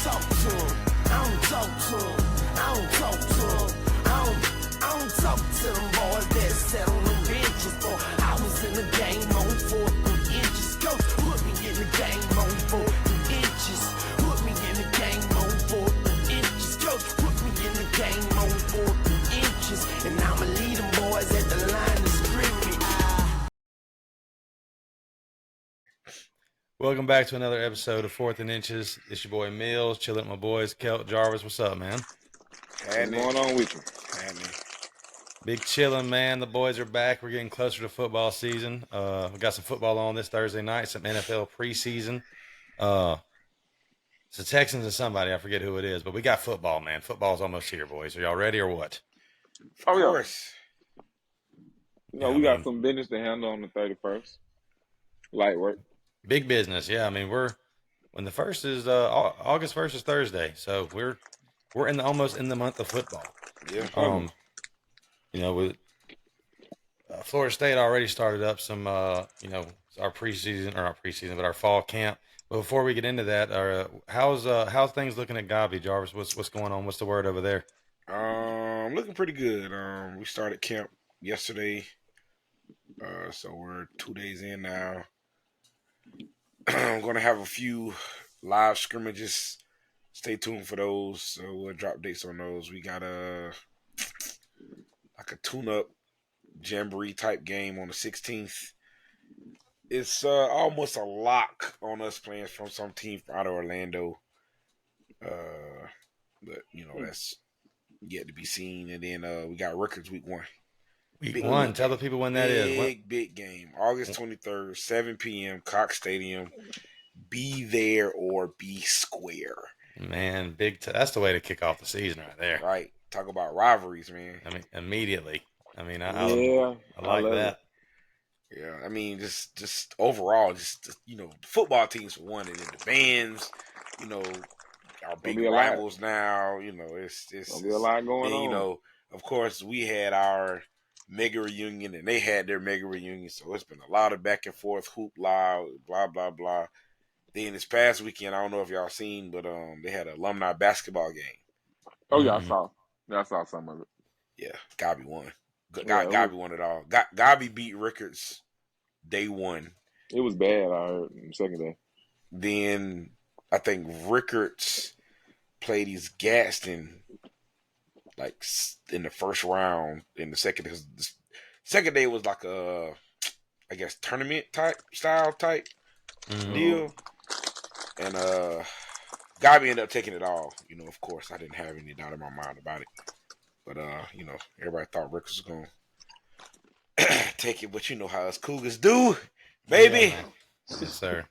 talk to him. I don't talk to him. I don't talk to him. I don't talk to them boys that sat on the benches for. I was in the game on 4 inches. Coach put me in the game on 4 inches. Put me in the game on 4 inches. Coach put me in the game on 4 inches. And I'ma lead them boys at the line of scrimmage. Welcome back to another episode of 4th and Inches. It's your boy Mills, chilling with my boys, Kelt, Jarvis. What's up, man? What's going on with you? Big chilling, man. The boys are back. We're getting closer to football season. We got some football on this Thursday night, some NFL preseason. It's the Texans and somebody, I forget who it is, but we got football, man. Football's almost here, boys. Are y'all ready or what? Of course. We got some business to handle on the 31st. Light work. Big business, yeah. I mean, when the first is August 1st is Thursday, so we're almost in the month of football. Yeah. With Florida State already started up some, our preseason, or not preseason, but our fall camp. But before we get into that, how's things looking at Gabi, Jarvis? What's going on? What's the word over there? Looking pretty good. We started camp yesterday, so we're 2 days in now. I'm going to have a few live scrimmages. Stay tuned for those. So we'll drop dates on those. We got a tune-up jamboree type game on the 16th. It's almost a lock on us playing from some team out of Orlando. But that's yet to be seen. And then we got Rutgers week 1. Week 1. Tell the people when that is. Big game. August 23rd, 7 p.m., Cox Stadium. Be there or be square. Man, that's the way to kick off the season right there. Right. Talk about rivalries, man. I mean, immediately. I mean, I like that. Yeah, I mean, just overall, football teams for one, and then the bands, our big rivals now. It's gonna be a lot going on. Of course, we had our mega reunion, and they had their mega reunion, so it's been a lot of back and forth, hoopla, blah blah blah. Then this past weekend, I don't know if y'all seen, but they had an alumni basketball game. Oh yeah, I saw some of it. Yeah, Gabi won. Gabi won it all. Gabi beat Rickards day 1. It was bad, I heard, in the second day. Then I think Rickards played his Gaston like in the first round. In the second, because the second day was like a, I guess, tournament type deal. And Gabi ended up taking it all. Of course, I didn't have any doubt in my mind about it. But everybody thought Rick was gonna take it, but you know how us Cougars do, baby. Yeah, yes, sir.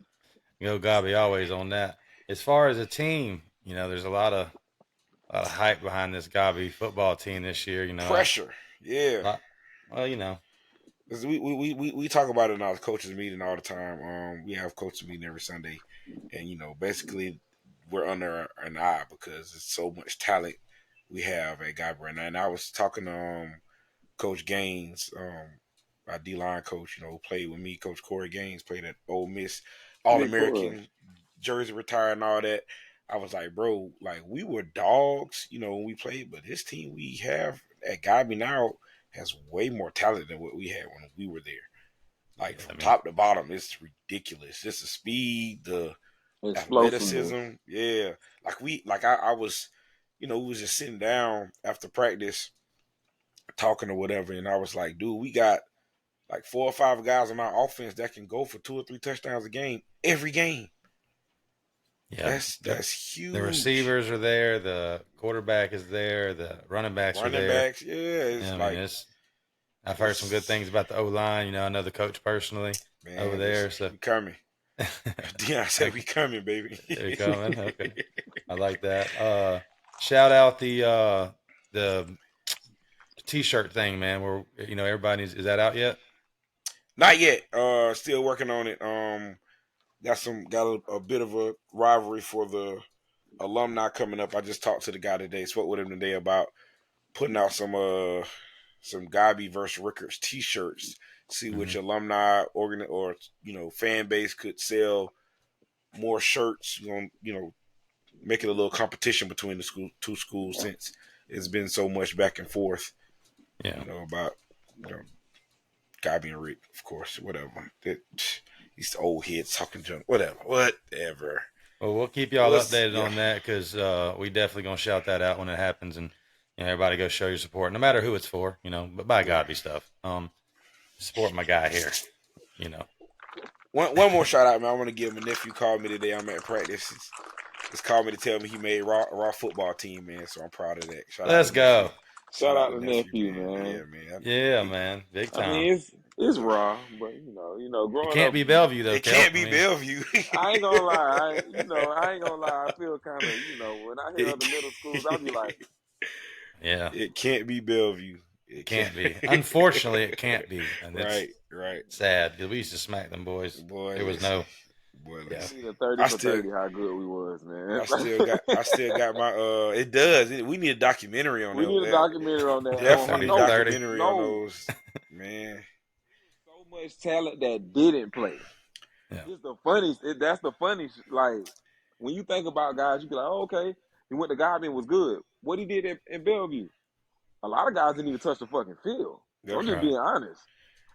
Go Gabi always on that. As far as a team, there's a lot of hype behind this Gabi football team this year. Pressure, yeah. Well, because we talk about it in our coaches meeting all the time. We have coaches meeting every Sunday, and basically we're under an eye because there's so much talent we have at Gabi right now. And I was talking to Coach Gaines, our D-line coach, who played with me. Coach Corey Gaines played at Ole Miss, All-American, jersey retired and all that. I was like, bro, like we were dogs, when we played, but this team we have at Gabi now has way more talent than what we had when we were there. Like from top to bottom, it's ridiculous. Just the speed, the athleticism, yeah. I was, we was just sitting down after practice, talking or whatever, and I was like, dude, we got like 4 or 5 guys on our offense that can go for 2 or 3 touchdowns a game every game. Yeah, that's huge. The receivers are there, the quarterback is there, the running backs are there. I've heard some good things about the O-line. I know the coach personally over there. So we coming. Deion said we coming, baby. We coming. Okay, I like that. Shout out the T-shirt thing, man. Where everybody is that out yet? Not yet. Still working on it. Got a bit of a rivalry for the alumni coming up. I just talked to the guy today. Spoke with him today about putting out some Gabi versus Rickards T-shirts. See which alumni fan base could sell more shirts. make it a little competition between the two schools since it's been so much back and forth. Yeah. About guy being Rick, of course, whatever. These old heads talking junk, whatever. Well, we'll keep y'all updated on that because we definitely gonna shout that out when it happens, and everybody go show your support, no matter who it's for, But by God, be stuff. Support my guy here, One more shout out, man. I want to give my nephew called me today. I'm at practice. He's called me to tell me he made raw football team, man. So I'm proud of that. Let's go. Shout out to nephew, man. Yeah, man. Yeah, man. Big time. I mean, it's raw, but growing it can't up, be Bellevue though. It can't be Bellevue. I ain't gonna lie. I ain't gonna lie. I feel kind of, when I hear other middle schools, I'll be like, yeah, it can't be Bellevue. It can't be. Unfortunately, it can't be. And right. Sad because we used to smack them boys. There was no. Boy, yeah. 30 for 30, how good we was, man. I still got my it does. We need a documentary on that. We need a documentary on that. Definitely a documentary on those. Man. So much talent that didn't play. Yeah. It's the funniest. That's the funniest. Like, when you think about guys, you be like, oh, okay, he went to Godwin, was good. What he did in Bellevue, a lot of guys didn't even touch the fucking field. I'm just being honest.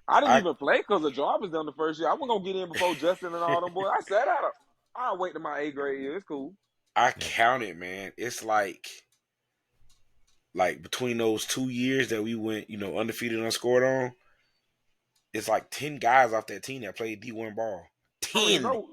I didn't even play because of Jarvis done the first year. I wasn't going to get in before Justin and all them boys. I sat out. I'll wait to my 8th grade year. It's cool. I counted, man. It's like between those 2 years that we went, undefeated and unscored on, it's like 10 guys off that team that played D1 ball. 10.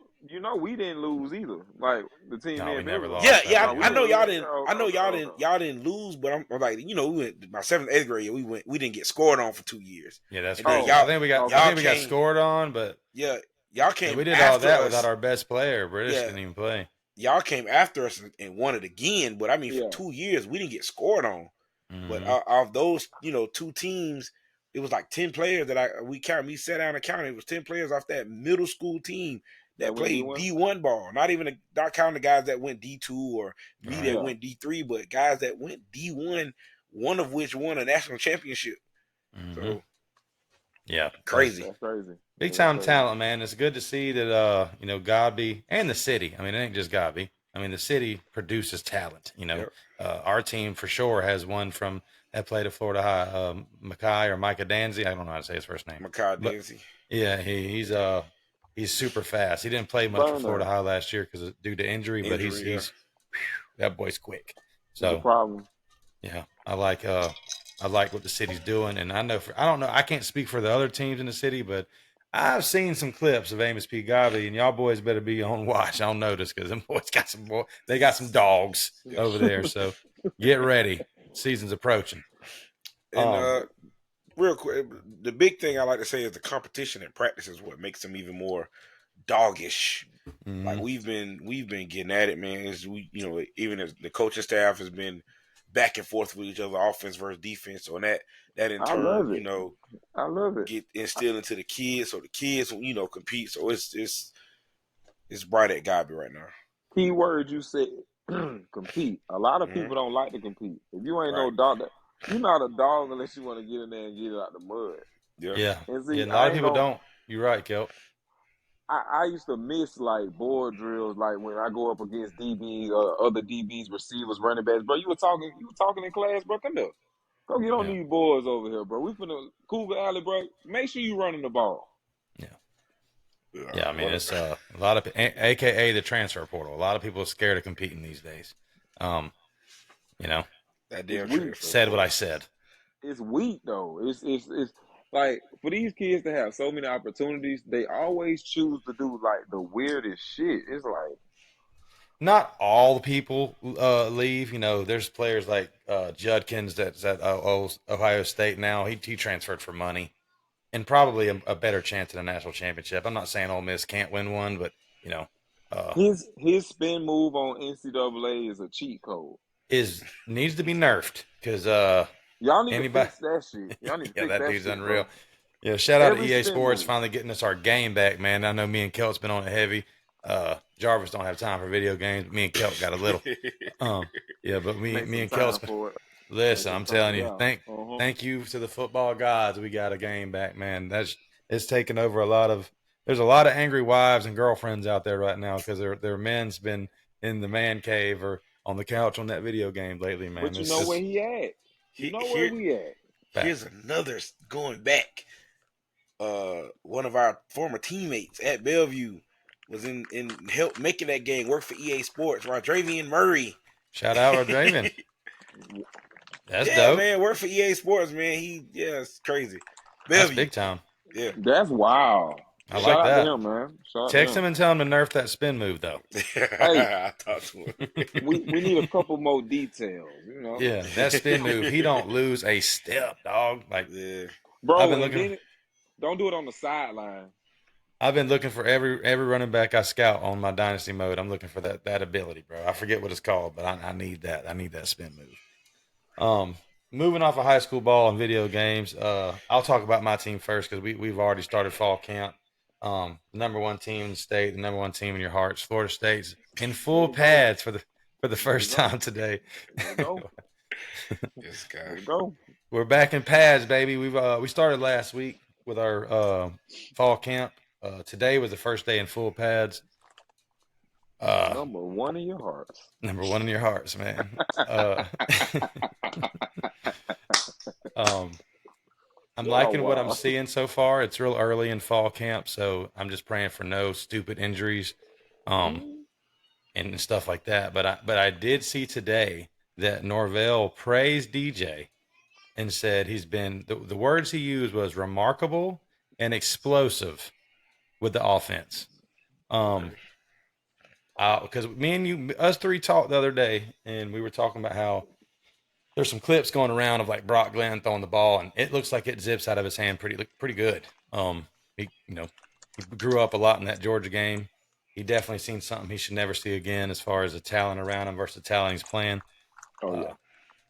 We didn't lose either. Like the team never lost. Yeah. I know y'all didn't. I know y'all didn't lose, but I'm like, we went my 7th, 8th grade year. We didn't get scored on for 2 years. Yeah, that's right. I think we got scored on, but y'all came. We did all that without our best player. British didn't even play. Y'all came after us and won it again, but I mean, for 2 years we didn't get scored on. Mm-hmm. But of those, 2 teams, it was like 10 players that we sat down and counted. It was 10 players off that middle school team that played D1 ball. Not counting the guys that went D2 or that went D3, but guys that went D1, one of which won a national championship. Mm-hmm. So, crazy. That's crazy. Big time talent, man. It's good to see that, Godby and the city. I mean, it ain't just Godby. I mean, the city produces talent. Our team for sure has one from that played at Florida High, Micah Danzy. I don't know how to say his first name. Micah Danzy. Yeah, he's super fast. He didn't play much for Florida High last year because due to injury, but he's that boy's quick. So no problem. Yeah, I like what the city's doing, and I don't know. I can't speak for the other teams in the city, but I've seen some clips of Amos P. Godby, and y'all boys better be on watch, on notice, because them boys got some dogs over there. So get ready. Season's approaching. And real quick, the big thing I like to say is the competition in practice is what makes them even more doggish. Mm-hmm. Like we've been getting at it, man. Even as the coaching staff has been back and forth with each other, offense versus defense. So that in turn, I love it. Get instilled into the kids, so the kids, compete. So it's bright at Godby right now. Key word you said, compete. A lot of people don't like to compete. If you ain't no dog, you're not a dog unless you want to get in there and get it out the mud. Yeah. A lot of people don't. You're right, Kelt. I used to miss like board drills, like when I go up against DBs or other DBs, receivers, running backs. Bro, you were talking in class, bro. Come here. Go get on these boys over here, bro. We finna Cougar Alley, bro. Make sure you running the ball. Yeah, I mean, it's a lot of, AKA the transfer portal. A lot of people are scared of competing these days. That damn said what I said. It's weak, though. It's like, for these kids to have so many opportunities, they always choose to do, like, the weirdest shit. It's like, not all the people leave. There's players like Judkins that's at Ohio State now. He transferred for money and probably a better chance at a national championship. I'm not saying Ole Miss can't win one, but, his spin move on NCAA is a cheat code. Needs to be nerfed because y'all need to fix that shit. Y'all need to fix that dude's shit, unreal. Bro. Yeah, shout out to EA Sports finally getting us our game back, man. I know me and Kelt's been on it heavy. Jarvis don't have time for video games, but me and Kelt got a little. But me and Kelt's. Listen, I'm telling you, thank you to the football gods. We got a game back, man. It's taken over a lot of. There's a lot of angry wives and girlfriends out there right now because their men's been in the man cave or on the couch on that video game lately, man. But you It's know just where he at. You know where we at. Here's another going back. One of our former teammates at Bellevue was in help making that game work for EA Sports. Rodravian Murray. Shout out Rodravian. That's yeah, dope. man. Work for EA Sports, man. It's crazy. That's Bellevue. big time. Yeah. That's wild. I Shout like out that. to him, man. Shout out Text to him and tell him to nerf that spin move, though. Hey. I talked to him. we need a couple more details, you know. Yeah, that spin move. He don't lose a step, dog. Like, Yeah. Bro, I've been looking. Don't do it on the sideline. I've been looking for every running back I scout on my dynasty mode. I'm looking for that ability, bro. I forget what it's called, but I need that. I need that spin move. Moving off of high school ball and video games, I'll talk about my team first because we've already started fall camp. Number one team in the state, the number one team in your hearts, Florida State's in full pads for the first time today. There we go. This guy. There we go. We're back in pads, baby. We started last week with our fall camp. Today was the first day in full pads. Number one in your hearts. Number one in your hearts, man. I'm liking what I'm seeing so far. It's real early in fall camp, so I'm just praying for no stupid injuries, and stuff like that. But I did see today that Norvell praised DJ and said he's been the words he used was remarkable and explosive with the offense. Because me and us three talked the other day, and we were talking about how there's some clips going around of like Brock Glenn throwing the ball, and it looks like it zips out of his hand pretty good. He grew up a lot in that Georgia game. He definitely seen something he should never see again as far as the talent around him versus the talent he's playing. Oh yeah.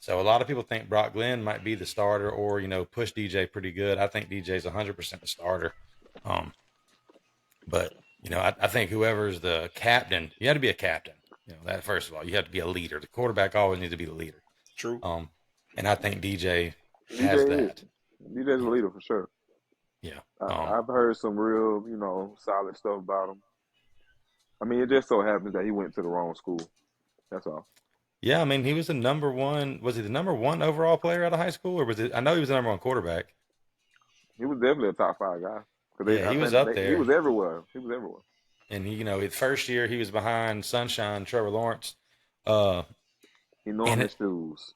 So a lot of people think Brock Glenn might be the starter or push DJ pretty good. I think DJ's 100% the starter. But I think whoever's the captain, you have to be a captain. That first of all, you have to be a leader. The quarterback always needs to be the leader. True. And I think DJ has that. DJ's a leader for sure. Yeah. I've heard some real, solid stuff about him. I mean, it just so happens that he went to the wrong school. That's all. Yeah, I mean, he was the number one. Was he the number one overall player out of high school, or was it? I know he was the number one quarterback. He was definitely a top 5 guy. He was up there. He was everywhere. And his first year he was behind Sunshine, Trevor Lawrence. Enormous shoes.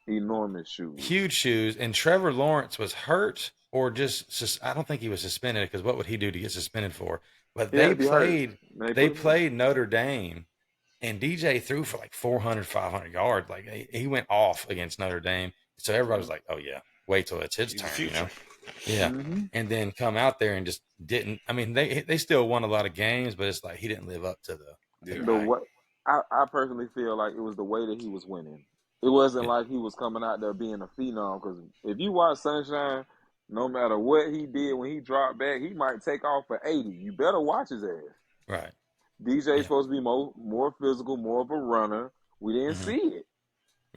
Huge shoes. And Trevor Lawrence was hurt or just I don't think he was suspended because what would he do to get suspended for? But they played Notre Dame, and DJ threw for like 400, 500 yards. Like he went off against Notre Dame. So everybody was like, oh yeah, wait till it's his turn, Yeah. Mm-hmm. And then come out there and just didn't. I mean, they still won a lot of games, but it's like he didn't live up to I personally feel like it was the way that he was winning. It wasn't like he was coming out there being a phenom. Because if you watch Sunshine, no matter what he did when he dropped back, he might take off for 80. You better watch his ass. Right. DJ's supposed to be more physical, more of a runner. We didn't see it.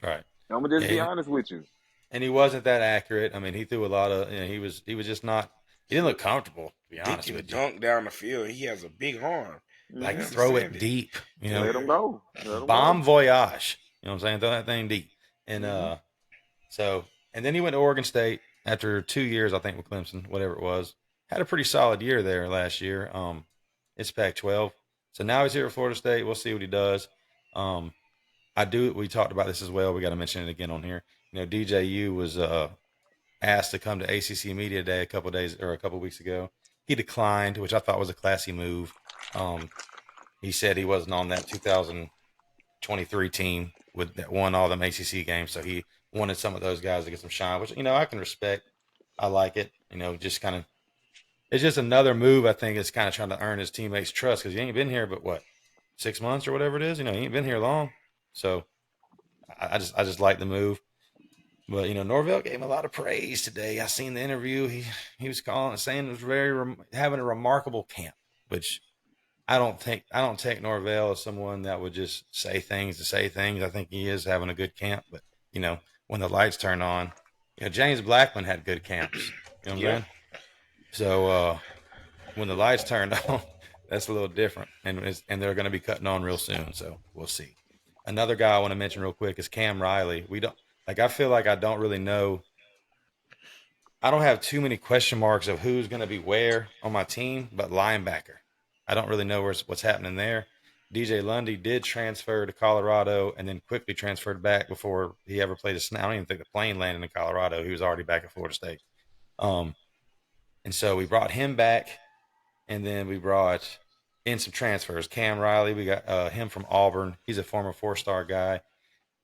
Right. I'm gonna just be honest with you. And he wasn't that accurate. I mean, he threw a lot of. He was just not. He didn't look comfortable. To be honest with you. Dunk down the field. He has a big arm. Like throw it deep. Let him go. Bomb voyage. You know what I'm saying? Throw that thing deep. And and then he went to Oregon State after 2 years, I think, with Clemson, whatever it was. Had a pretty solid year there last year. It's Pac-12. So now he's here at Florida State. We'll see what he does. We talked about this as well. We got to mention it again on here. DJU was asked to come to ACC Media Day a couple weeks ago. He declined, which I thought was a classy move. He said he wasn't on that 2023 team that won all them ACC games, so he wanted some of those guys to get some shine, which I can respect. I like it. Just kind of, it's just another move. I think it's kind of trying to earn his teammates' trust because he ain't been here but what, 6 months or whatever it is. He ain't been here long, so I just like the move. But Norvell gave him a lot of praise today. I seen the interview. He was saying it was having a remarkable camp, which I don't take Norvell as someone that would just say things to say things. I think he is having a good camp, but when the lights turn on, James Blackman had good camps. You know what I'm saying? So when the lights turned on, that's a little different, and they're going to be cutting on real soon. So we'll see. Another guy I want to mention real quick is Cam Riley. We don't like. I feel like I don't really know. I don't have too many question marks of who's going to be where on my team, but linebacker. I don't really know what's happening there. DJ Lundy did transfer to Colorado and then quickly transferred back before he ever played a snap. I don't even think the plane landed in Colorado. He was already back at Florida State. And so we brought him back, and then we brought in some transfers. Cam Riley, we got him from Auburn. He's a former 4-star guy.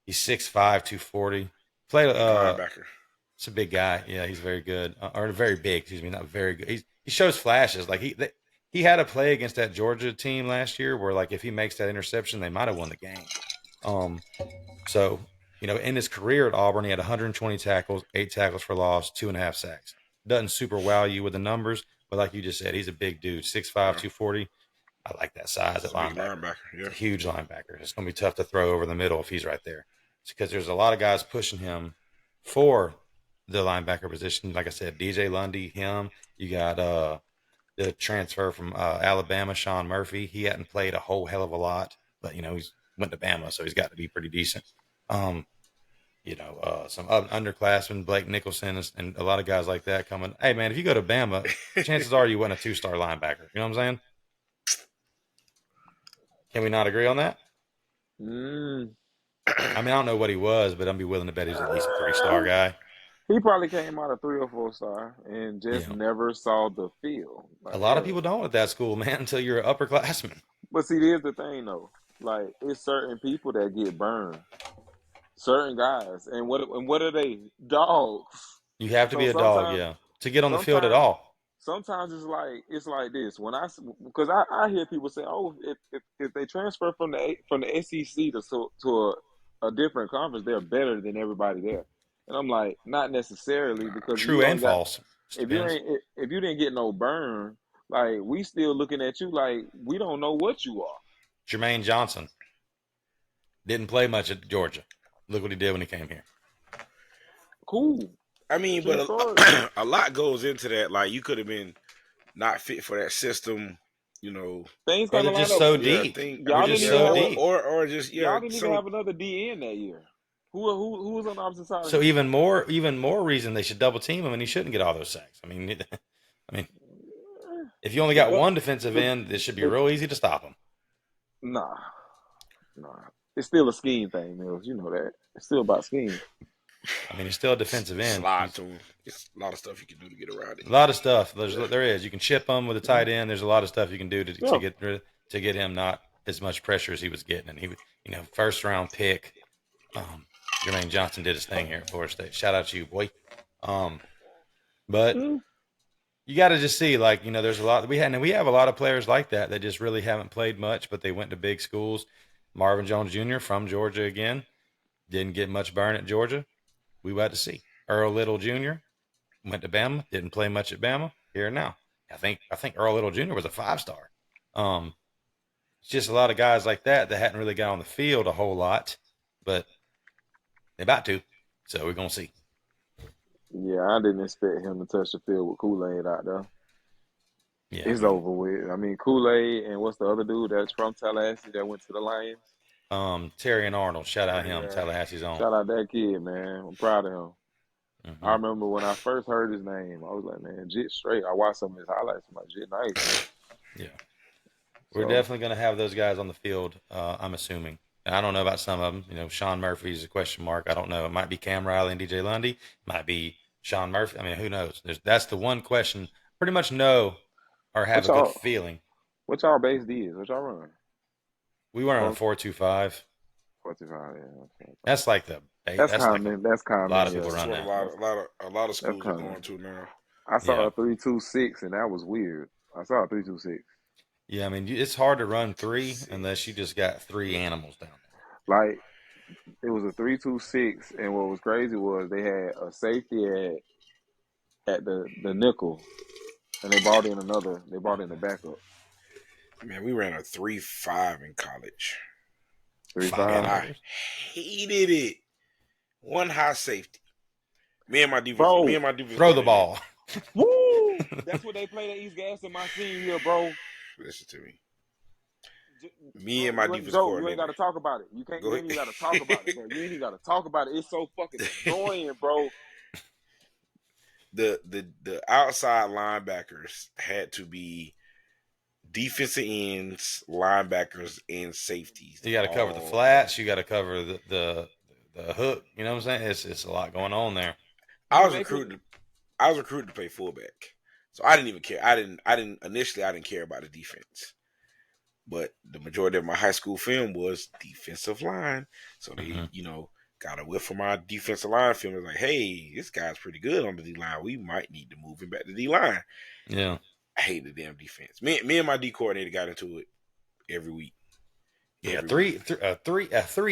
He's 6'5", 240. Played Linebacker. It's a big guy. Yeah, he's very good. Or very big, excuse me, not very good. He shows flashes. Like he had a play against that Georgia team last year where, like, if he makes that interception, they might have won the game. So, you know, in his career at Auburn, he had 120 tackles, 8 tackles for loss, 2.5 sacks. Doesn't super wow you with the numbers, but like you just said, he's a big dude, 6'5", 240. I like that size at linebacker. Yeah. It's a huge linebacker. It's going to be tough to throw over the middle if he's right there. It's because there's a lot of guys pushing him for the linebacker position. Like I said, DJ Lundy, him. You got the transfer from Alabama, Sean Murphy. He hadn't played a whole hell of a lot, but, you know, he's went to Bama, so he's got to be pretty decent. You know, some underclassmen, Blake Nicholson, and a lot of guys like that coming. Hey, man, if you go to Bama, chances are you win a 2-star linebacker. You know what I'm saying? Can we not agree on that? I mean, I don't know what he was, but I'd be willing to bet he's at least a 3-star guy. He probably came out of 3 or 4-star and just never saw the field. Like, a lot of people don't at that school, man, until you're an upperclassman. But see, here's the thing, though. Like, it's certain people that get burned. Certain guys. And what are they? Dogs. You have to be a dog, yeah, to get on the field at all. Sometimes it's like this. Because I hear people say, "Oh, if they transfer from the SEC to a different conference, they're better than everybody there." And I'm like, not necessarily, because true and false. If you didn't get no burn, like, we still looking at you like we don't know what you are. Jermaine Johnson didn't play much at Georgia. Look what he did when he came here. Cool. I mean, but a lot goes into that. Like, you could have been not fit for that system, you know. Things kind of just so deep. Y'all didn't so deep. Or just y'all didn't even have another DN that year. Who was on the opposite side? So even more reason they should double team him, and he shouldn't get all those sacks. I mean, if you only got one defensive end, it should be real easy to stop him. Nah. It's still a scheme thing, Mills. You know that. It's still about scheme. I mean, he's still a defensive end. Slide to him. It's a lot of stuff you can do to get around it. A lot of stuff. There is. You can chip him with a tight end. There's a lot of stuff you can do to get him not as much pressure as he was getting. And he, you know, 1st-round pick. Jermaine Johnson did his thing here at Florida State. Shout out to you, boy. But you got to just see, like, you know, there's a lot. We have a lot of players like that just really haven't played much, but they went to big schools. Marvin Jones Jr. from Georgia again. Didn't get much burn at Georgia. We got to see. Earl Little Jr. went to Bama. Didn't play much at Bama. Here and now. I think Earl Little Jr. was a 5-star. It's just a lot of guys like that hadn't really got on the field a whole lot, but they're about to. So we're going to see. Yeah, I didn't expect him to touch the field with Kool-Aid out there. Yeah, it's over with. I mean, Kool-Aid and what's the other dude that's from Tallahassee that went to the Lions? Terry and Arnold. Shout out him. Tallahassee's own. Shout out that kid, man. I'm proud of him. Mm-hmm. I remember when I first heard his name, I was like, man, Jit straight. I watched some of his highlights. I'm like, Jit nice. Yeah. We're definitely going to have those guys on the field, I'm assuming. I don't know about some of them. You know, Sean Murphy's a question mark. I don't know. It might be Cam Riley and DJ Lundy. It might be Sean Murphy. I mean, who knows? That's the one question. Pretty much know or have a good feeling. What y'all base D is? What y'all run? We run on 4.25. 4.25, yeah. That's like the base. That's common. A lot of people run that. A lot of schools are going to now. I saw a 3.26, and that was weird. I saw a 3.26. Yeah, I mean, it's hard to run 3 unless you just got 3 animals down there. Like, it was a 3.26, and what was crazy was they had a safety at the nickel, and they brought in the backup. Man, we ran a 3.5 in college. 3.5. And I hated it. One high safety. Me and my defense. Throw the ball. Woo! That's what they played at East Gas in my senior year, bro. Listen to me. Me and my defense Joe, you coordinator. ain't got to talk about it. You Go ain't even got to talk about it, bro. You ain't even got to talk about it. It's so fucking annoying, bro. The outside linebackers had to be defensive ends, linebackers, and safeties. You got to cover the flats. You got to cover the hook. You know what I'm saying? It's a lot going on there. I was recruited to play fullback, so I didn't even care. I didn't initially. I didn't care about the defense, but the majority of my high school film was defensive line. So they, got a whiff from my defensive line film. It's like, hey, this guy's pretty good on the D line. We might need to move him back to D line. Yeah. I hate the damn defense. Me and my D coordinator got into it every week. Yeah, three,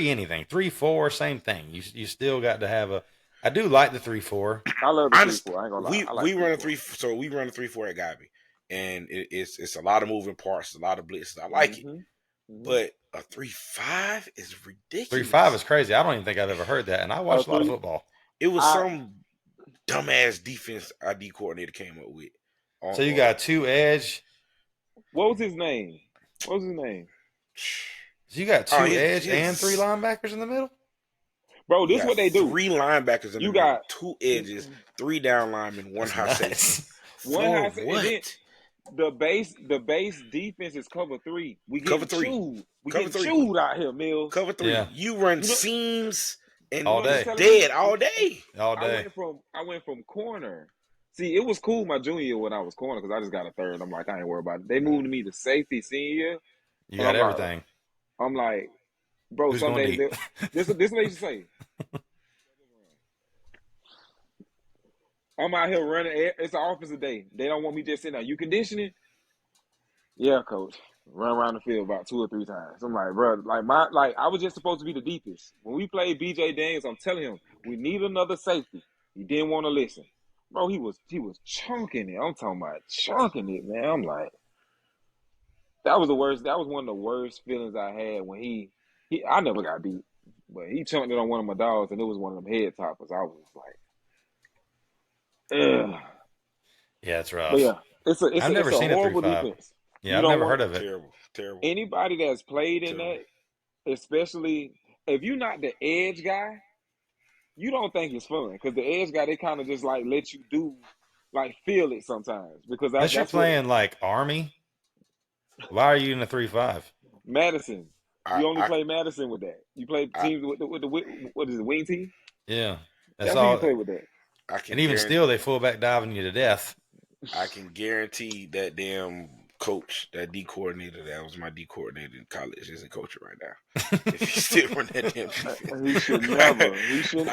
anything. 3-4, same thing. You still got to have a. I do like the 3-4. I love the 3-4. I ain't gonna lie. We run a 3. So we run a 3-4 at Gabby, and it's a lot of moving parts, a lot of blitzes. I like it, but a 3-5 is ridiculous. 3-5 is crazy. I don't even think I've ever heard that, and I watched a lot of football. It was some dumbass defense our D coordinator came up with. So you got 2 edge. What was his name? So you got 2 edge and 3 linebackers in the middle? Bro, this is what they do. 3 linebackers in the middle, 2 edges, 3 down linemen, 1 high safety. One high safety. The base defense is cover 3. We get chewed. We get chewed out here, Mills. Cover 3. Yeah. You run seams and all day. Dead all day. All day. I went from corner. See, it was cool my junior year when I was corner because I just got a third. I'm like, I ain't worried about it. They moved me to safety senior year. You got everything. I'm like, bro, some days this is what they used to say. I'm out here running. It's an offensive day. They don't want me just sitting there. You conditioning? Yeah, coach. Run around the field about 2 or 3 times. I'm like, bro, I was just supposed to be the deepest. When we played BJ Daniels, I'm telling him we need another safety. He didn't want to listen. Bro, he was chunking it. I'm talking about chunking it, man. I'm like, that was the worst. That was one of the worst feelings I had when I never got beat, but he chunked it on one of my dogs, and it was one of them head toppers. I was like, ugh. Yeah, it's rough. But yeah, it's I've never seen a horrible 3-5. defense. Yeah, I've never heard of it. Terrible. Anybody that's played in that, especially if you're not the edge guy, you don't think it's fun because the edge guy, they kind of just like let you do, like feel it sometimes because unless you're playing like Army. Why are you in a 3-5? Madison. You only play Madison with that. You play teams with the what is it, wing team? Yeah, that's all. You play with that. And even still, they fullback diving you to death. I can guarantee that damn coach, that D coordinator, that was my D coordinator in college, isn't coaching right now. If he still run that damn defense. He should never. He should.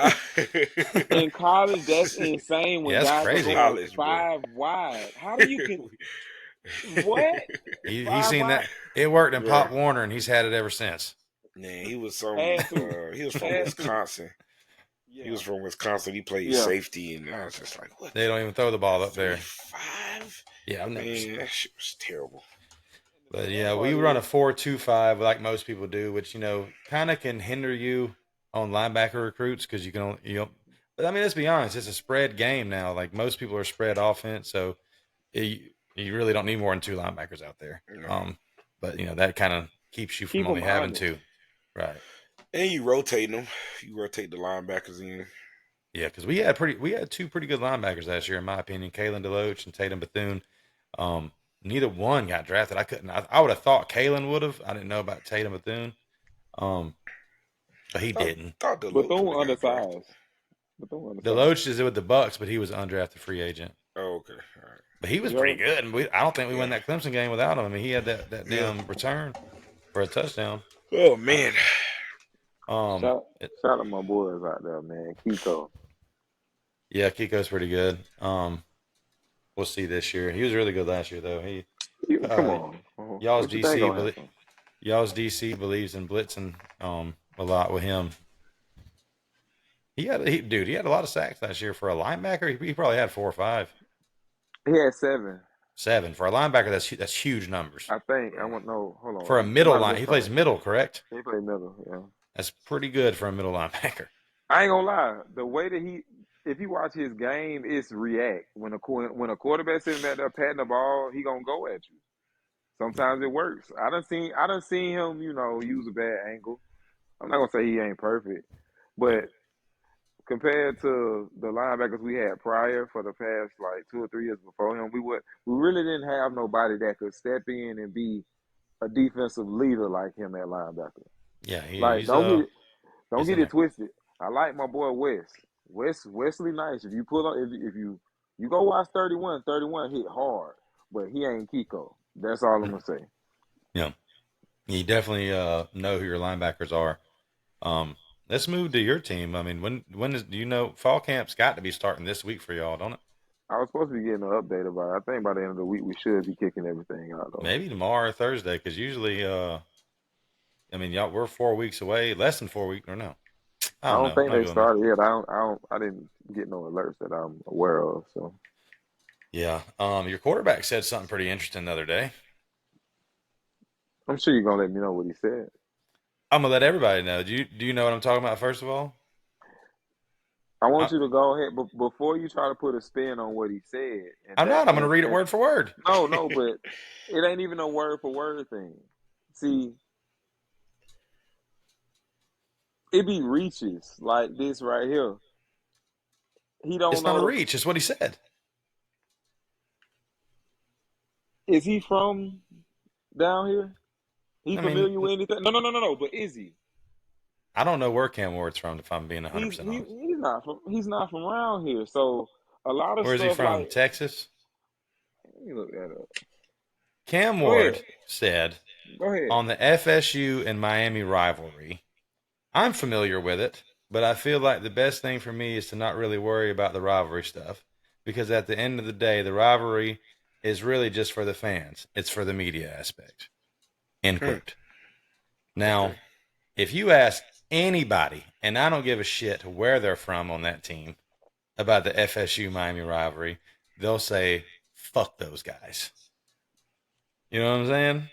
In college, that's insane. When guys crazy. are going 5 wide, how do you what? He's seen that. It worked in Pop Warner, and he's had it ever since. Man, he was from Wisconsin. Yeah. He was from Wisconsin. He played safety, and I was just like, what? They don't even throw the ball up there. 5? Yeah, I've never seen that shit was terrible. But yeah, we run a 4-2-5 like most people do, which kind of can hinder you on linebacker recruits because you can But I mean, let's be honest, it's a spread game now. Like most people are spread offense, so you really don't need more than 2 linebackers out there. No. But that kind of keeps you from only having 2. Right. And you rotate them. You rotate the linebackers in. Yeah, because we had 2 pretty good linebackers last year, in my opinion. Kalen DeLoach and Tatum Bethune. Neither one got drafted. I would have thought Kalen would have. I didn't know about Tatum Bethune. But he didn't. Bethune undersized. DeLoach is with the Bucks, but he was an undrafted free agent. Oh, okay. All right. But he was pretty good, and I don't think we won that Clemson game without him. I mean, he had that damn return for a touchdown. Oh man! Shout out my boys out there, man. Kiko. Yeah, Kiko's pretty good. We'll see this year. He was really good last year, though. Come on, y'all's DC believes in blitzing a lot with him. He had a lot of sacks last year for a linebacker. He probably had 4 or 5. He had 7. 7 for a linebacker. That's huge numbers. I think I want no. Hold on. For a middle line, he plays middle, correct? He plays middle. Yeah. That's pretty good for a middle linebacker. I ain't gonna lie. The way that if you watch his game, it's react. When a quarterback sitting back there patting the ball, he gonna go at you. Sometimes it works. I done seen him, use a bad angle. I'm not gonna say he ain't perfect, but compared to the linebackers we had prior for the past like 2 or 3 years before him, we really didn't have nobody that could step in and be a defensive leader like him at linebacker. Yeah, Like he's don't he's get in it there. twisted. I like my boy Wesley Nice. If you pull up, if you go watch 31, 31 hit hard, but he ain't Kiko. That's all I'm gonna say. Yeah, you definitely know who your linebackers are. Let's move to your team. I mean, when is, do you know, fall camp's got to be starting this week for y'all, don't it? I was supposed to be getting an update about it. I think by the end of the week we should be kicking everything out though. Maybe tomorrow or Thursday, because usually, I mean, y'all, we're 4 weeks away, less than 4 weeks, or no? I I don't don't know. I'm think not they doing that. started yet. I didn't get no alerts that I'm aware of. So Yeah. Your quarterback said something pretty interesting the other day. I'm sure you're gonna let me know what he said. I'm gonna let everybody know. Do you know what I'm talking about? First of all, I want I, you to go ahead, but before you try to put a spin on what he said, and I'm that, not. I'm gonna and, read it and word for word. no, but it ain't even a word for word thing. See, it be reaches like this right here. He don't It's not a know reach. It's what he said. is he from down here? He I mean, familiar with anything? No. But is he? I don't know where Cam Ward's from, if I'm being 100% He's he, honest. he's not from around here. So a lot of Where is he stuff from? like Texas? let me look that up. Cam Go ahead. Ward said Go ahead. on the FSU and Miami rivalry, I'm familiar with it, but I feel like the best thing for me is to not really worry about the rivalry stuff because at the end of the day, the rivalry is really just for the fans. It's for the media aspect. End quote. Now, Okay. if you ask anybody, and I don't give a shit where they're from on that team about the FSU Miami rivalry, they'll say, fuck those guys. You know what I'm saying?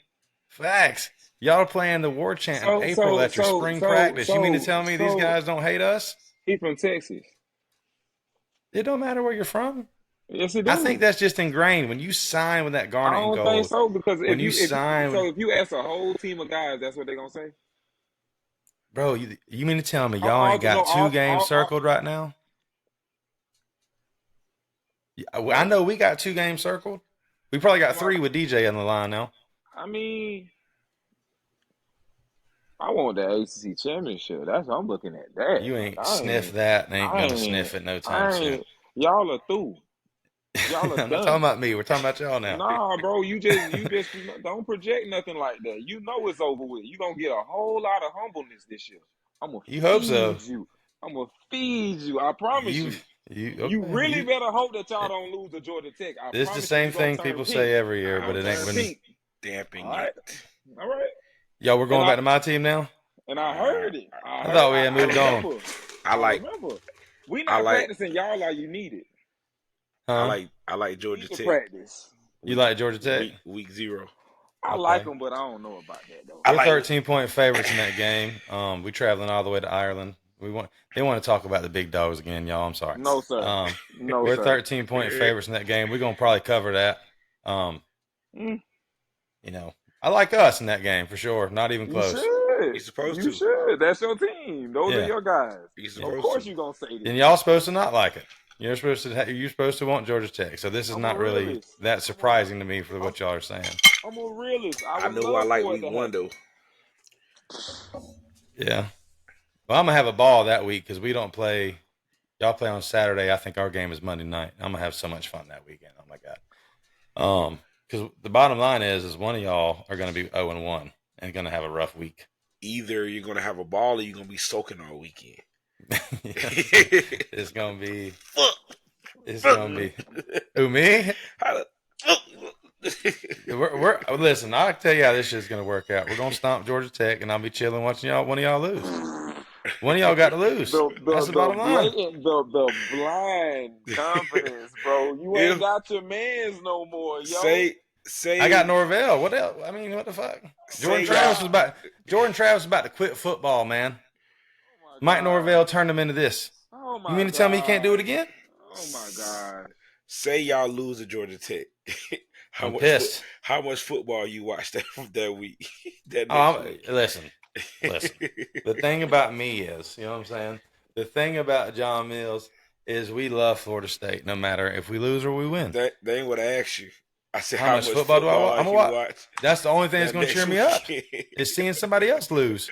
Facts. Y'all are playing the war chant in So April so at your so spring so practice. You mean to so tell me these so guys don't hate us? he from Texas. It don't matter where you're from. Yes, he I think do. that's just ingrained. When you sign with that I garnet and don't think gold, so because when you sign with, if you ask a whole team of guys, that's what they're gonna say. bro, you mean to tell me y'all All, ain't no, got two games circled right now? I know we got 2 games circled. We probably got 3 with DJ on the line now. I mean, I want the ACC championship. That's what I'm looking at. That You like ain't sniff that and ain't gonna sniff it no time I soon. ain't. Y'all are through. Y'all are I'm not talking done. about me. We're talking about y'all now. Nah, bro, you just don't project nothing like that. You know it's over with. You gonna get a whole lot of humbleness this year. I'm gonna You hope so. feed you. I'm gonna feed you. I promise You you. you You okay? really better hope that y'all don't lose to Georgia Tech. I It's the promise you, same you're gonna thing turn people pink. say every year, You're but gonna it ain't turn when. pink. Damping All right, it. all right. Y'all were And going I back to my team now. and I heard it. I thought we had I moved on. remember. I I like remember. We I not like practicing y'all like you need it. Huh? I like You Georgia need to Tech. practice. You Week like Georgia Tech? week 0. I like Okay. them, but I don't know about that though. I We're like 13-point favorites in that game. We traveling all the way to Ireland. They want to talk about the big dogs again, y'all. I'm sorry. No, sir. No, We're sir. 13-point favorites in that game. We're gonna probably cover that. Um, Mm, you know, I like us in that game for sure. Not even you close. you should. supposed You to. should. That's your team. Those are Yeah. your guys. You Yeah. Of supposed course to. you're gonna say And this. y'all supposed to not like it. You're supposed to want Georgia Tech. So this is I'm a not really realist. that surprising to me for I'm, what y'all are saying. I'm a realist. I I would know who I love like for it week to 1 happen. though. Yeah. Well, I'm gonna have a ball that week because we don't play. Y'all play on Saturday. I think our game is Monday night. I'm gonna have so much fun that weekend. Oh my god. Because the bottom line is one of y'all are gonna be 0-1 and gonna have a rough week. Either you're gonna have a ball or you're gonna be soaking all weekend. It's gonna be. It's gonna be. Who, me? We're listen. I'll tell you how this shit's gonna work out. We're gonna stomp Georgia Tech, and I'll be chilling watching one of y'all lose. One of y'all got to lose. That's the bottom line. The blind confidence, bro. You ain't If got your mans no more, yo. say I got Norvell. What else? I mean, what the fuck? say Jordan Travis was about to quit football, man. Oh my Mike god. Norvell turned him into this. Oh You my mean to tell me he can't do god. it again? Oh my god. say y'all lose to Georgia Tech. How I'm much pissed. how much football you watched that week? That Oh, next week. listen. The thing about me is, you know what I'm saying? The thing about John Mills is we love Florida State, no matter if we lose or we win. They ain't what I asked you. I said How how much much football do I watch? football I'm gonna you watch. watch That's the only thing that's that gonna cheer next me up weekend. is seeing somebody else lose.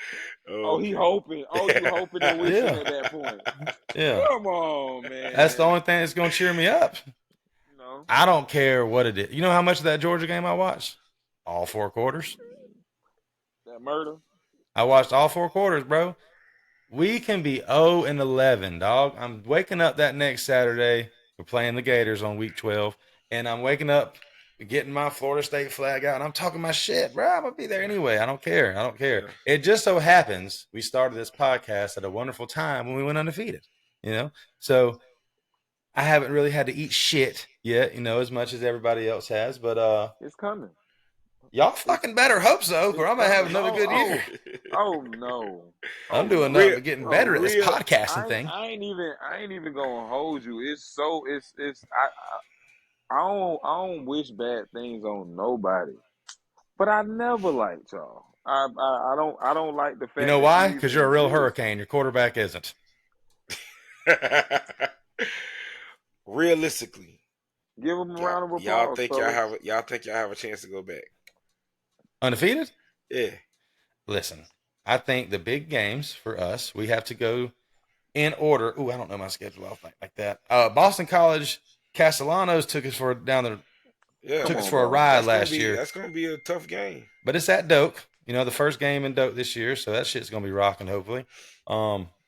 Oh, he hoping. Oh, you hoping and wishing Yeah. at that point. Yeah. Come on, man. That's the only thing that's gonna cheer me up. You know, I don't care what it is. You know how much of that Georgia game I watched? All 4 quarters. that murder. I watched all 4 quarters, bro. We can be 0-11, dog. I'm waking up that next Saturday. We're playing the Gators on week 12, and I'm waking up getting my Florida State flag out, and I'm talking my shit, bro. I'm gonna be there anyway. I don't care. Yeah. It just so happens we started this podcast at a wonderful time when we went undefeated. You know, so I haven't really had to eat shit yet, you know, as much as everybody else has. But It's coming. y'all fucking better hope so, or I'm gonna have coming. another good year. Oh no. I'm Oh, doing no. nothing but getting better at this real- podcasting thing. I ain't even gonna hold you. It's I don't wish bad things on nobody. But I never liked y'all. I don't like the fact You know that why? you Because even you're a real exist. hurricane. Your quarterback isn't. Realistically, Give them a round of applause. y'all think fellas. y'all have a chance to go back? Undefeated? Yeah. Listen, I think the big games for us, we have to go in order. Ooh, I don't know my schedule off like that. Boston College, Castellanos took us for Yeah. took us on, for a bro. ride last year. That's gonna be a tough game. But it's at Doak. You know, the first game in Doak this year, so that shit's gonna be rocking, hopefully.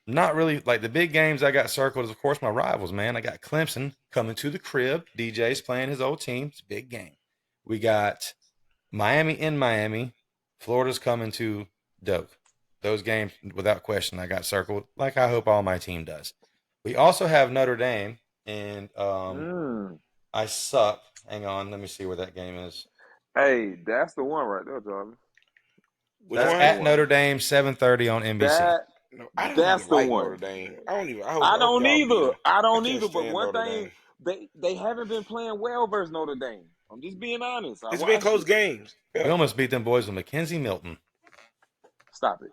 Not really like the big games I got circled is of course my rivals, man. I got Clemson coming to the crib. DJ's playing his old team. It's a big game. We got Miami in Miami. Florida's coming to Doak. Those games, without question, I got circled, like I hope all my team does. We also have Notre Dame, and I suck. Hang on, let me see where that game is. Hey, that's the one right there, Jarvis. Which That's one? at Notre Dame, 7:30 on NBC. No, I don't That's even the like one. Notre Dame. I don't even. I I hope don't y'all beat either. them. I don't can't either. But stand one Notre thing, Dame. they haven't been playing well versus Notre Dame. I'm just being honest. It's been close games. We Yeah. almost beat them boys with Mackenzie Milton. Stop it.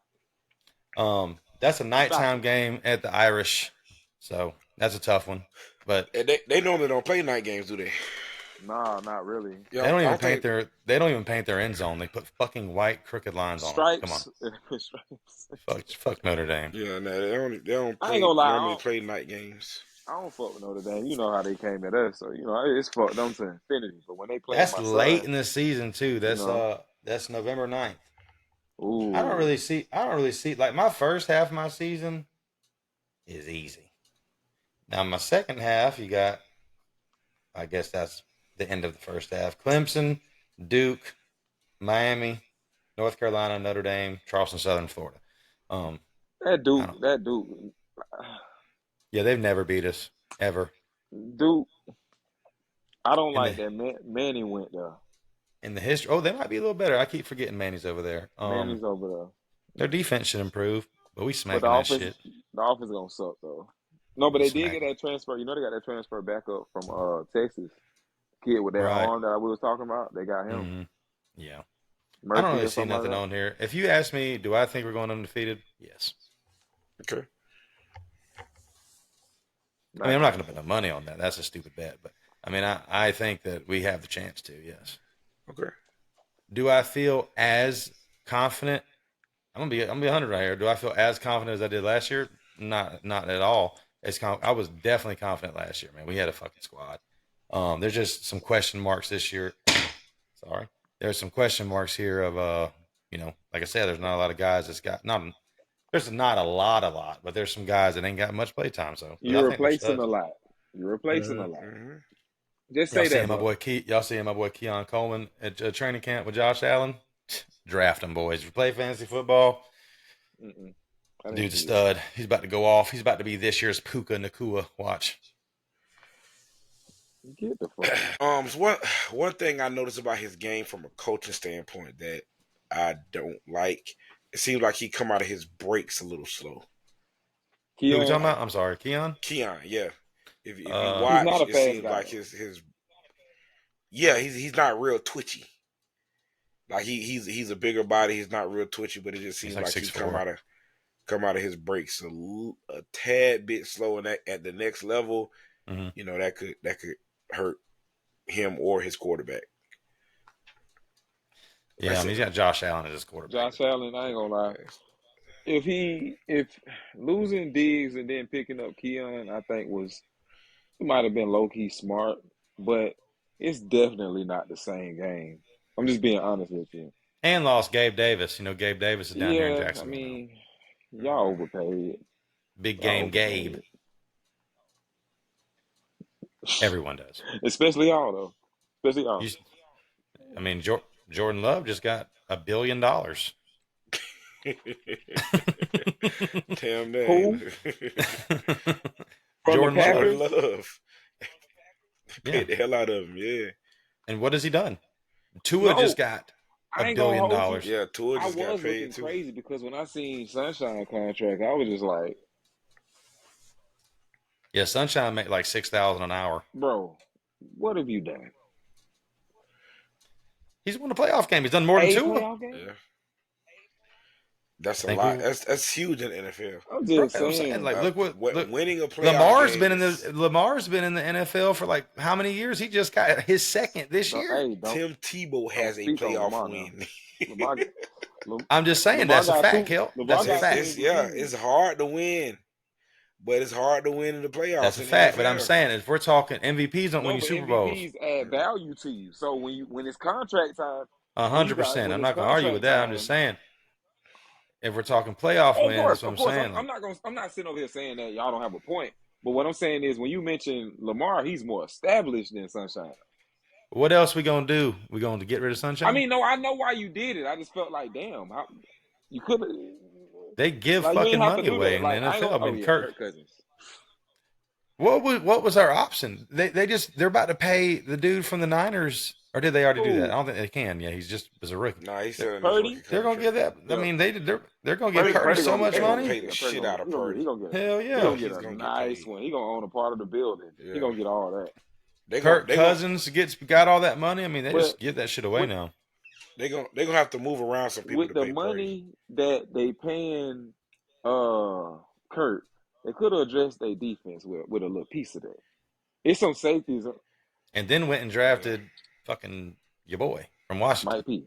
That's a nighttime game at the Irish, so that's a tough one. But And they normally don't play night games, do they? Nah, not really. Yeah, they don't I even think- they don't even paint their end zone. They put fucking white crooked lines on it. Come on, Stripes. fuck Notre Dame. Yeah, no, they don't I play, ain't gonna lie, normally play night games. I don't fuck with Notre Dame. You know how they came at us, so you know it's fucked them to infinity. But when they play That's my late son, in the season too. That's November 9th. ooh, I don't really see like my first half of my season is easy. Now my second half, you got, I guess that's the end of the first half. Clemson, Duke, Miami, North Carolina, Notre Dame, Charleston, Southern Florida. that Duke, Yeah, they've never beat us ever Duke. I don't in like the that. Manny went there. in the history. Oh, they might be a little better. I keep forgetting Manny's over there. Manny's over there. Their defense should improve, but we But smacking the that offense, shit. the offense gonna suck though. No, but We they did smack get that transfer. You know they got that transfer back up from Texas. Kid with that Right. arm that we was talking about. They got him. Mm-hmm. Yeah. Murphy I don't really or see something nothing like on here. If you ask me, do I think we're going undefeated? Yes. Okay. that. I mean, I'm not going to put no money on that. That's a stupid bet. But I mean, I think that we have the chance to. Yes. Okay. Do I feel as confident? I'm gonna be 100 right here. Do I feel as confident as I did last year? Not at all. I was definitely confident last year, man. We had a fucking squad. There's just some question marks this year. Sorry, there's some question marks here of like I said, there's not a lot of guys that's got not. There's not a lot, but there's some guys that ain't got much play time. So You're I think we're replacing studs. a lot. You're replacing a lot. Mm-hmm. Just Y'all say seeing that, bro. y'all seeing my boy Keon Coleman at training camp with Josh Allen? Draft him, boys. If you play fantasy football, Mm-mm. I didn't dude's a see it. stud. He's about to go off. He's about to be this year's Puka Nakua. Watch. Get the fuck. out. So one thing I noticed about his game from a coaching standpoint that I don't like, it seems like he come out of his breaks a little slow. Who we Keon, talking about? I'm sorry, Keon. Keon, yeah. If you He's watch, not a it fast seems guy, like though. his Yeah, he's not real twitchy. Like he's a bigger body. He's not real twitchy, but it just seems like like he 6'4". come out of his brakes a tad bit slow, and at the next level, Mm-hmm. you know, that could hurt him or his quarterback. Yeah, I mean, he's got Josh Allen as his quarterback. Josh Allen, I ain't gonna lie. If losing Diggs and then picking up Keon, I think it might have been low key smart, but it's definitely not the same game. I'm just being honest with you. And lost Gabe Davis. You know, Gabe Davis is down here in Yeah, I Jacksonville now. mean, y'all overpaid. Big Y'all game overpaid. Gabe. Everyone does. Especially y'all, though. Especially y'all. I mean, Jordan Love just got $1 billion. Damn that. Who? Jordan Love. Paid Yeah. the hell out of him, yeah. And what has he done? Tua just got $1 billion. Yeah, Tua I just got was paid looking too. crazy because when I seen Sunshine contract, I was just like, Yeah, Sunshine made like $6,000 an hour. bro, what have you done? He's won a playoff game. He's done more than Tua. Playoff game? Yeah. That's a lot. That's huge in the NFL. I'm just Bro, saying. like, look winning a playoff Lamar's game been in the NFL for like how many years? He just got his second this year. Hey, Tim Tebow has a playoff win. I'm just saying that's a fact, Kelt. That's a fact. It's hard to win, but it's hard to win in the playoffs. That's a fact. But I'm saying if we're talking MVPs, don't win you Super Bowls. MVPs add value to you. So when it's contract time, 100%. I'm not gonna argue with that. I'm just saying. If we're talking playoff wins, that's what I'm saying. I'm not sitting over here saying that y'all don't have a point. But what I'm saying is when you mention Lamar, he's more established than Sunshine. What else we gonna do? We going to get rid of Sunshine? I mean, no, I know why you did it. I just felt like, damn, you could have. They give fucking money away in the NFL. I mean, Kirk Cousins. What was our option? They're about to pay the dude from the Niners, or did they already do that? I don't think they can. Yeah, he just was a rookie. No, he's still Purdy. They're gonna give that. I mean, they're gonna give Purdy so much money. Pay the shit out of Purdy. Hell yeah, he's gonna get a nice one. He's gonna own a part of the building. He's gonna get all that. Kirk Cousins got all that money. I mean, they just give that shit away now. They're gonna have to move around some people with to the pay money that they paying Kurt. They could have addressed their defense with a little piece of that. It's some safeties. And then went and drafted fucking your boy from Washington. Mike P.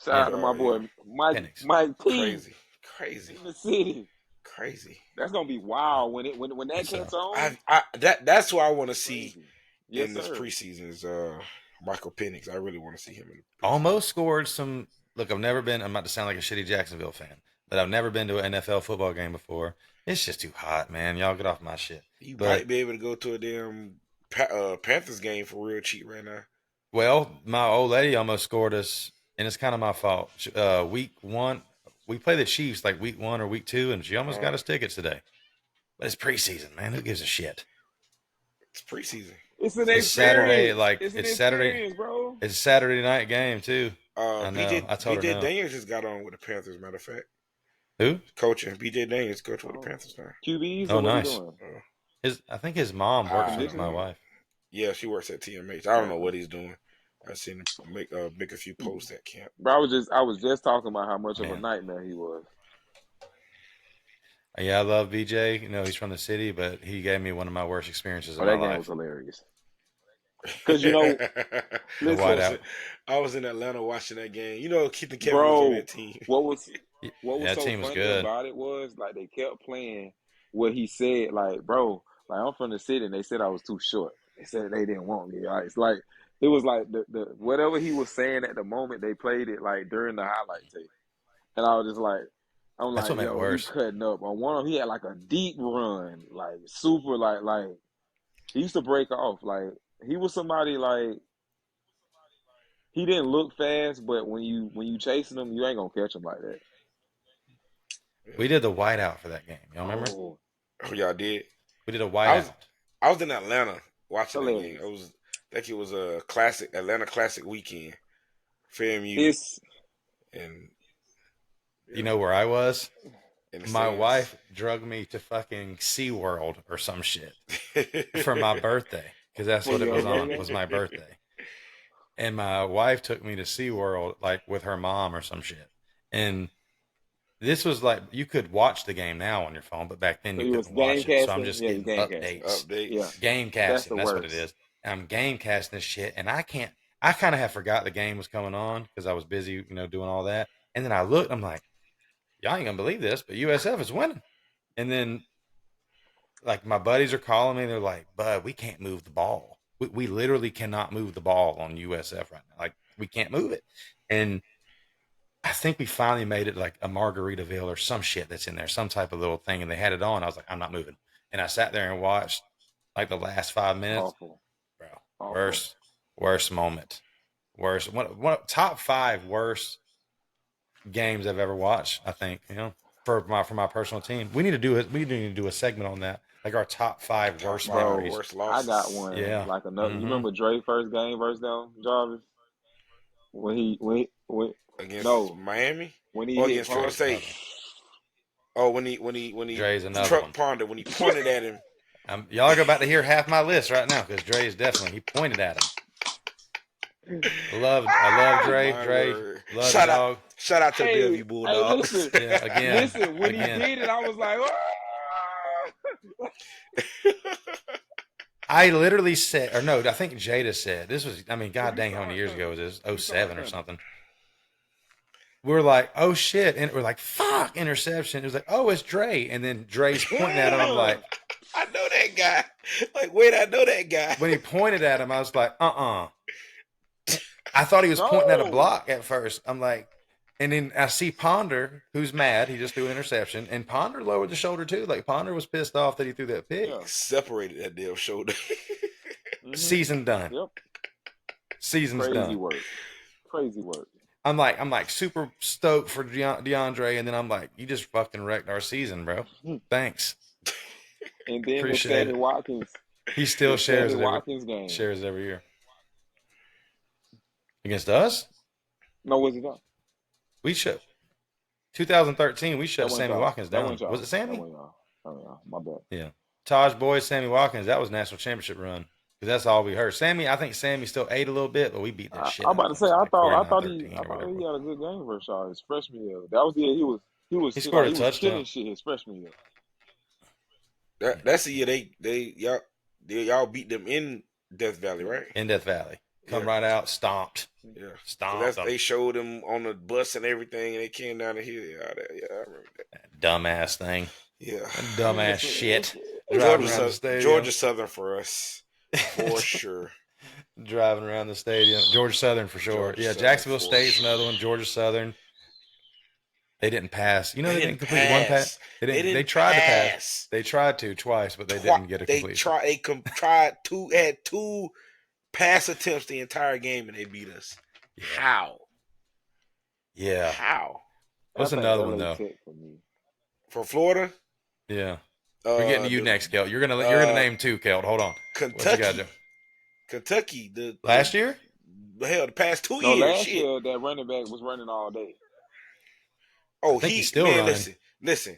Shout out to my boy Mike P. Crazy. In the city. Crazy. That's gonna be wild when that gets on. That's what I want to see in this preseason is Michael Penix. I really want to see him. Almost scored some. Look, I'm about to sound like a shitty Jacksonville fan, but I've never been to an NFL football game before. It's just too hot, man. Y'all get off my shit. You might be able to go to a damn Panthers game for real cheap right now. Well, my old lady almost scored us, and it's kind of my fault. Week 1, we play the Chiefs like week 1 or week 2, and she almost got us tickets today. But it's preseason, man. Who gives a shit? It's preseason. It's Saturday, it's Saturday, bro. It's a Saturday night game too. I know. I told her BJ Daniels just got on with the Panthers. Matter of fact, who coaching? BJ Daniels coach with the Panthers now. QBs. Oh, nice. I think his mom works with my wife. Yeah, she works at TMH. I don't know what he's doing. I seen him make a few posts at camp. But I was just talking about how much of a nightmare he was. Yeah, I love BJ. You know, he's from the city, but he gave me one of my worst experiences in my life. That game was hilarious. Because, you know, listen, I was in Atlanta watching that game. You know, Keith and Kevin was on that team. What was so team was funny good. about it was, like, they kept playing what he said. Like, bro, like, I'm from the city, and they said I was too short. They said they didn't want me. It's like, it was like the whatever he was saying at the moment, they played it, like, during the highlight tape. And I was just like, That's what made it worse. He's cutting up. On one of them, he had like a deep run, like super, like he used to break off. Like he was somebody like he didn't look fast, but when you chasing him, you ain't gonna catch him like that. We did the whiteout for that game. Y'all remember? Oh, y'all did. We did a whiteout. I was in Atlanta watching that game. I think it was a classic Atlanta Classic weekend. FAMU. And you know where I was? My stands. wife drugged me to fucking SeaWorld or some shit for my birthday. because that's For what it your was on. birthday? Was my birthday, and my wife took me to SeaWorld like with her mom or some shit. And this was like you could watch the game now on your phone, but back then So you you was couldn't game watch it. So I'm casting? just Yeah, you getting game casting. updates, Yeah, Updates. game that's casting. the That's what it worst. is. And I'm game casting this shit, and I can't. I kind of have forgot the game was coming on because I was busy, doing all that. And then I looked. I'm like, y'all ain't gonna believe this, but USF is winning. And then like my buddies are calling me. They're like, "Bud, we can't move the ball. We literally cannot move the ball on USF right now. Like we can't move it." And I think we finally made it like a Margaritaville or some shit that's in there, some type of little thing, and they had it on. I was like, I'm not moving. And I sat there and watched like the last 5 minutes. Awful. Bro, Awful. worst moment. Worst one top 5 worst games I've ever watched, I think, for my personal team. We need to do a segment on that. Like our top 5 Top worst five memories. worst I losses. got one Yeah. like another. Mhm. You remember Dre first game versus them, Jarvis? When he Against no Miami when he or hit against Florida Ponder. State. Oh, when he Dre's another truck one. Ponder when he pointed at him. Y'all are about to hear half my list right now because Dre is definitely he pointed at him. I love Dre. My Dre, word. love the dog. Shout out to Hey, Bellevue hey, Bulldogs. listen, Yeah, again. listen. When again. he did it, I was like, I literally said, or no, I think Jada said this was. I mean, god dang, how many years ago was this? 07 or something. We were like, oh shit, and we're like, fuck, interception. It was like, oh, it's Dre, and then Dre's pointing at him. I'm like, I know that guy. Like, wait, I know that guy. when he pointed at him, I was like, I thought he was pointing at a block at first. I'm like, and then I see Ponder, who's mad. He just threw an interception, and Ponder lowered the shoulder too. Like Ponder was pissed off that he threw that pick. Yeah. Separated that damn shoulder. Season done. Yep. Season's Crazy done. work. Crazy work. I'm like super stoked for DeAndre, and then I'm like, you just fucking wrecked our season, bro. Thanks. And then Appreciate the Sammy it. Watkins. He still the shares Sammy it. Watkins game. Shares it every year. Against us? No, was it not? We shut 2013. We shut That Sammy y'all. Watkins That down. went y'all. Was it Sammy? That went y'all. Oh yeah, my bad. Yeah. Taj Boyd, Sammy Watkins. That was national championship run. Because that's all we heard. I think Sammy still ate a little bit, but we beat that shit. I'm about to say, I thought he 49-13 or had whatever. a good game versus y'all his freshman year. That was the year he scored a was touchdown. killing shit his freshman year. That's the year y'all beat them in Death Valley, right? In Death Valley. Come Yeah. right out, stomped. Yeah. Stomped. They showed them on the bus and everything, and they came down the hill. Yeah, I remember that. Dumbass thing. Yeah. Dumbass shit. Driving around the stadium. Georgia Southern for us, for sure. Driving around the stadium. Georgia Southern for sure. Georgia Yeah, Southern Jacksonville for State's sure. another one. Georgia Southern. They didn't pass. You know, they didn't complete pass. one pass. They tried to pass. They tried to twice, but they didn't get a completion. Tried had 2 pass attempts the entire game, and they beat us. Yeah. How? Yeah. How? What's I think another LA one though? Tech for me. For Florida? Yeah. We're getting to you next, Kelt. You're gonna name 2, Kelt. Hold on. Kentucky. Last year? Hell, the past 2 No, years. last shit. year that running back was running all day. Oh, he's still running. Listen.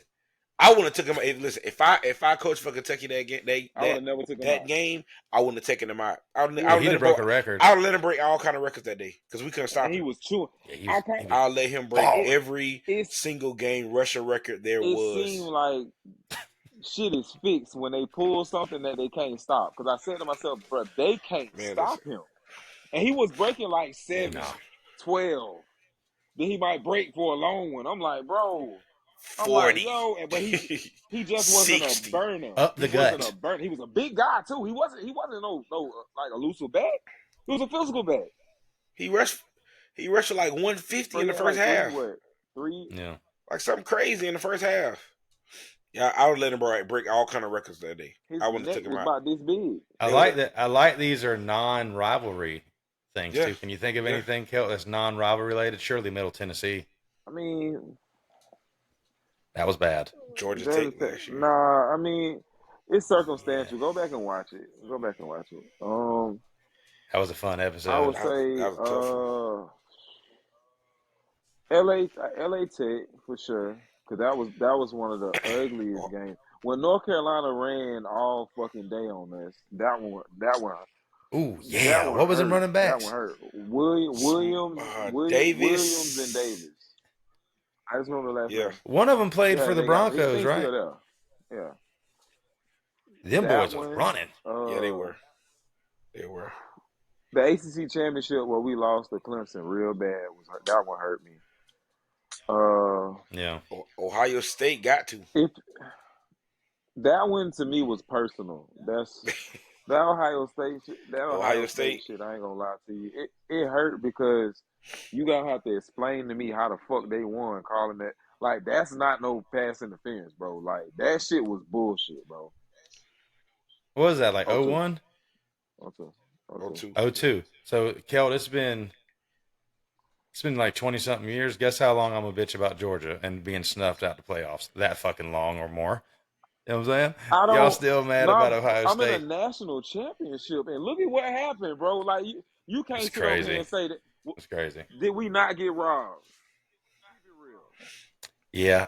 I wouldn't have took him. Listen, if I coached for Kentucky that game, I would have never took him that out. game, I wouldn't have taken him out. I would He'd let have him broke a record. I would let him break all kind of records that day because we couldn't stop And him. he was chewing. Yeah, I'll let him break balling. every single game rushing record there It was. seemed like shit is fixed when they pull something that they can't stop. Because I said to myself, bro, they can't stop him. And he was breaking like 7, 12. Then he might break for a long one. I'm like, bro. 40. I'm like, yo, but he just wasn't 60. a burner. Up the gut. Wasn't a burner. He was a big guy too. He wasn't no like elusive back. He was a physical back. He rushed for like 150 in the first half. Three? Yeah. Like something crazy in the first half. Yeah, I would let him break all kind of records that day. His I wouldn't have neck taken him was out. about this big. I like that. I like these are non-rivalry things Yeah. too. Can you think of anything, Kelt, that's non-rivalry related? Surely Middle Tennessee. I mean, That was bad. Georgia Tech last year. Nah, I mean, it's circumstantial. Go back and watch it. That was a fun episode. I would say that was a tough LA Tech for sure. Cause that was one of the ugliest games. When North Carolina ran all fucking day on us, Ooh, that yeah. one What was them hurt. running That backs? one hurt. Williams and Davis. Davis. I just remember the last Yeah. name. One of them played Yeah, for the they got Broncos, he's right? still there. Yeah, Them that boys was one. running. Yeah, they were. They were. The ACC championship where we lost to Clemson real bad that one hurt me. Yeah. Ohio State got to. If that one to me was personal. That Ohio State shit. That Ohio Ohio State State. shit. I ain't gonna lie to you. It hurt because you gotta have to explain to me how the fuck they won, calling that like that's not no pass interference, bro. Like that shit was bullshit, bro. What was that, like Oh two, 01? oh two, oh Oh, two. two. 02. So, Kelt, it's been like 20-something years. Guess how long I'm a bitch about Georgia and being snuffed out the playoffs? That fucking long or more. You know what I'm saying? I Y'all don't. still mad about No, Ohio I'm in a State? national championship, and look at what happened, bro. Like you It's can't sit over here crazy. and say that. It's crazy. Did we not get robbed? Keep it real. Yeah.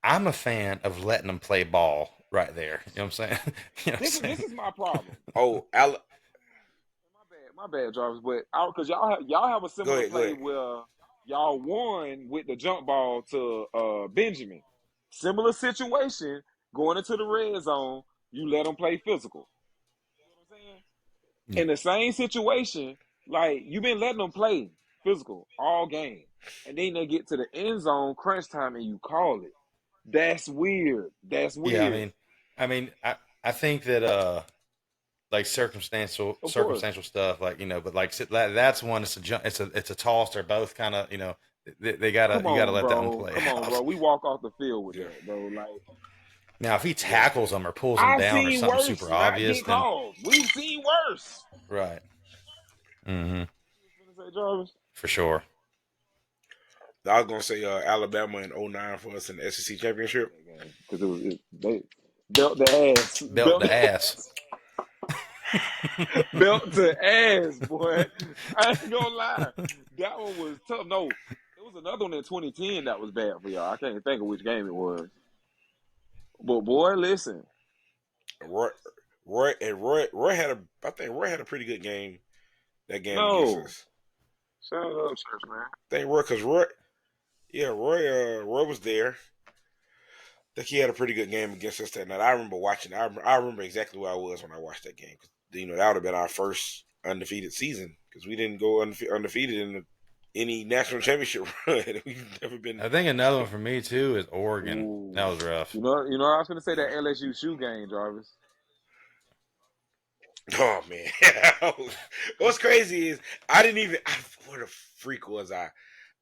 I'm a fan of letting them play ball right there. You know what I'm saying? You know what I'm saying? This is my problem. Oh, My bad, Jarvis. But because y'all have a similar Go play ahead. where y'all won with the jump ball to Benjamin. Similar situation going into the red zone. You let them play physical. You know what I'm saying? Yeah. In the same situation, like you've been letting them play physical all game, and then they get to the end zone crunch time and you call it. That's weird. That's Yeah, weird. I think that like Of course. circumstantial stuff, like, you know, but like that's one. It's a toss. They're both kind of, you know, they gotta Come you gotta on, let that one bro. play Come on, bro. out. We walk off the field with Yeah. that, bro. Like Now, if he tackles them or pulls them I've down or seen something worse super not obvious, get then called. We've seen worse. right, mm-hmm, You was gonna say, Jarvis? for sure. I was gonna say Alabama in 09 for us in the SEC championship. Because they belt the ass, Belt the ass. belt to ass, boy. I ain't gonna lie, that one was tough. No, there was another one in 2010 that was bad for y'all. I can't think of which game it was. But boy, listen, Roy had a. I think Roy had a pretty good game. That game against no, us. shut up, church man. I think Roy, because Roy was there. I think he had a pretty good game against us that night. I remember watching. I remember exactly where I was when I watched that game. You know, that would have been our first undefeated season because we didn't go undefeated in any national championship run. We've never been. I think another one for me too is Oregon. Ooh. That was rough. You know, I was gonna say that LSU shoe game, Jarvis. Oh man, what's crazy is I didn't even. What a freak was I?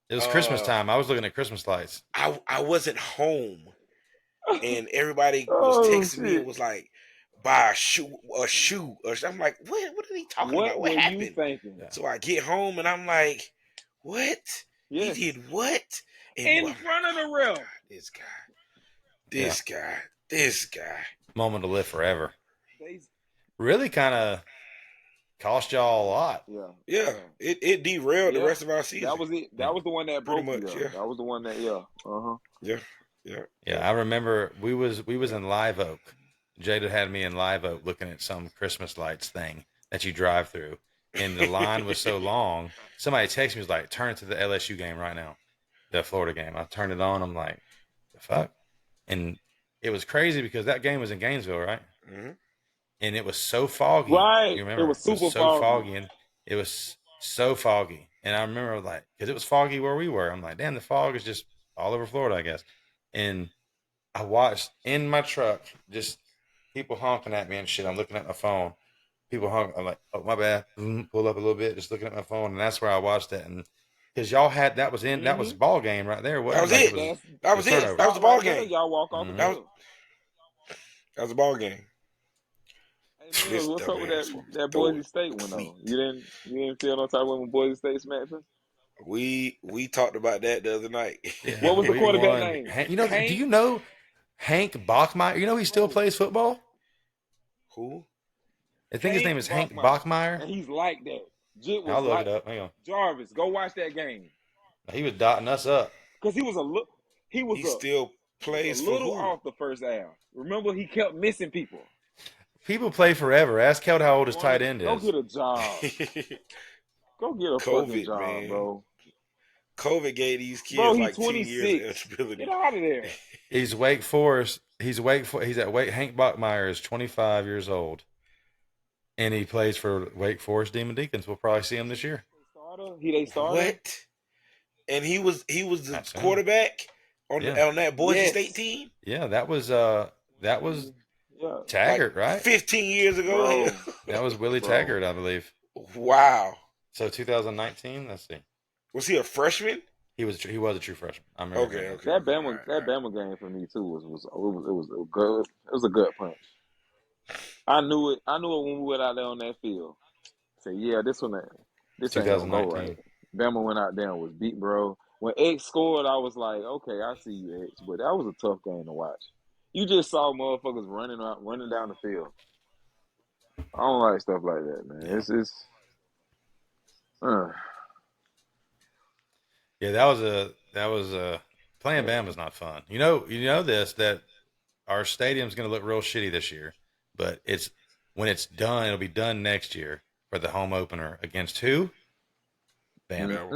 It was Christmas time. I was looking at Christmas lights. I wasn't home, and everybody was Oh texting me shit! and was like, "Buy a shoe." I'm like, "What are they talking about? What What were you happened?" thinking? Yeah. So I get home and I'm like, "What? Yes, He did what?" And in front of the ref. This guy. Moment to live forever. They, Really kind of cost y'all a lot. yeah. It derailed the Yeah. rest of our season. That was it. That was the one that Pretty broke much, you. yeah. That was the one that Yeah, I remember we was in Live Oak. Jada had me in Live Oak looking at some Christmas lights thing that you drive through, and the line was so long. Somebody texted me, was like, "Turn it to the LSU game right now, the Florida game." I turned it on. I'm like, "The fuck," and it was crazy because that game was in Gainesville, right? Mm-hmm. And it was so foggy. Right. You remember? It was super so foggy. and it was so foggy. And I remember like, because it was foggy where we were. I'm like, damn, the fog is just all over Florida, I guess. And I watched in my truck just people honking at me and shit. I'm looking at my phone. People honking. I'm like, oh, my bad. Pull up a little bit, just looking at my phone. And that's where I watched it. And because y'all had, that was the ball game right there. That was like it. That was it. That was the ball game. Y'all walk off the field. That was the ball game. Hey, Mills, what's up with that Boise State one though? You didn't feel no type of way when Boise State smacked us? We talked about that the other night. Yeah, What was the quarterback name? Do you know Hank Bachmeyer? You know he still plays football? Who? I think his name is Hank Bachmeyer. And he's like that. I'll look it up. Hang on. Jarvis, go watch that game. He was dotting us up. Because he he was He still plays a for little who? off the first half. Remember, he kept missing people. People play forever. Ask Kelt how old his tight end Go is. get a job. Go get a fucking job, man. bro. COVID gave these kids Bro, he's like 10 years of 26. eligibility. Get out of there. He's Wake Forest. He's at Wake. Hank Bachmeyer is 25 years old, and he plays for Wake Forest Demon Deacons. We'll probably see him this year. They started. What? And he was the That's him. quarterback on Yeah. on that Boise Yes. State team. Yeah, that was Yeah. Taggart, Like right? 15 years ago. Bro. That was Willie Bro. Taggart, I believe. Wow. So 2019. Let's see. Was he a freshman? He was a true freshman. I remember. Okay. That All right. Bama game for me too was good. It was a good punch. I knew it when we went out there on that field. Say, yeah, this ain't gonna go 2019. right. Bama went out there and was beat, bro. When X scored, I was like, okay, I see you, X, but that was a tough game to watch. You just saw motherfuckers running down the field. I don't like stuff like that, man. Yeah. It's Yeah, that was playing Bama's not fun. You know this, that our stadium's going to look real shitty this year, but when it's done, it'll be done next year for the home opener against who? Bama.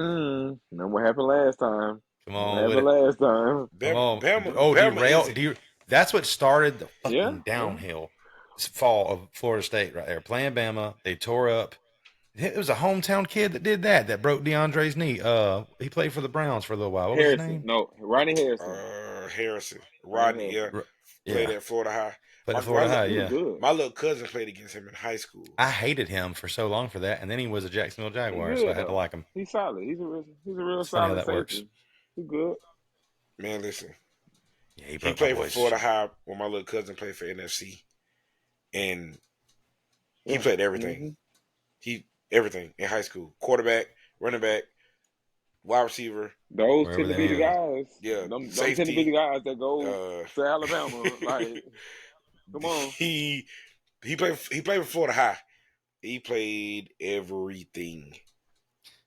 Remember what happened last time? Come What on happened with it. last time? Come on. Bama, Oh, Bama derail. That's what started the fucking Yeah. downhill fall of Florida State right there. Playing Bama, they tore up. It was a hometown kid that did that. That broke DeAndre's knee. He played for the Browns for a little while. What was his name? No, Ronnie Harrison. Harrison. Rodney, yeah. Played at Florida High. Played at Florida High, He was yeah. good. My little cousin played against him in high school. I hated him for so long for that, and then he was a Jacksonville Jaguar, so I had to like him. He's solid. He's a real It's funny how solid that safety. works. He's good. Man, listen. Yeah, He broke played my for voice. Florida High when my little cousin played for NFC. And he Yeah. played everything. Everything in high school. Quarterback, running back, wide receiver. Those Wherever tend to they be the are. guys. Yeah, Those safety. tend to be the guys that go to Alabama. Like, come on. He played for Florida High. He played everything.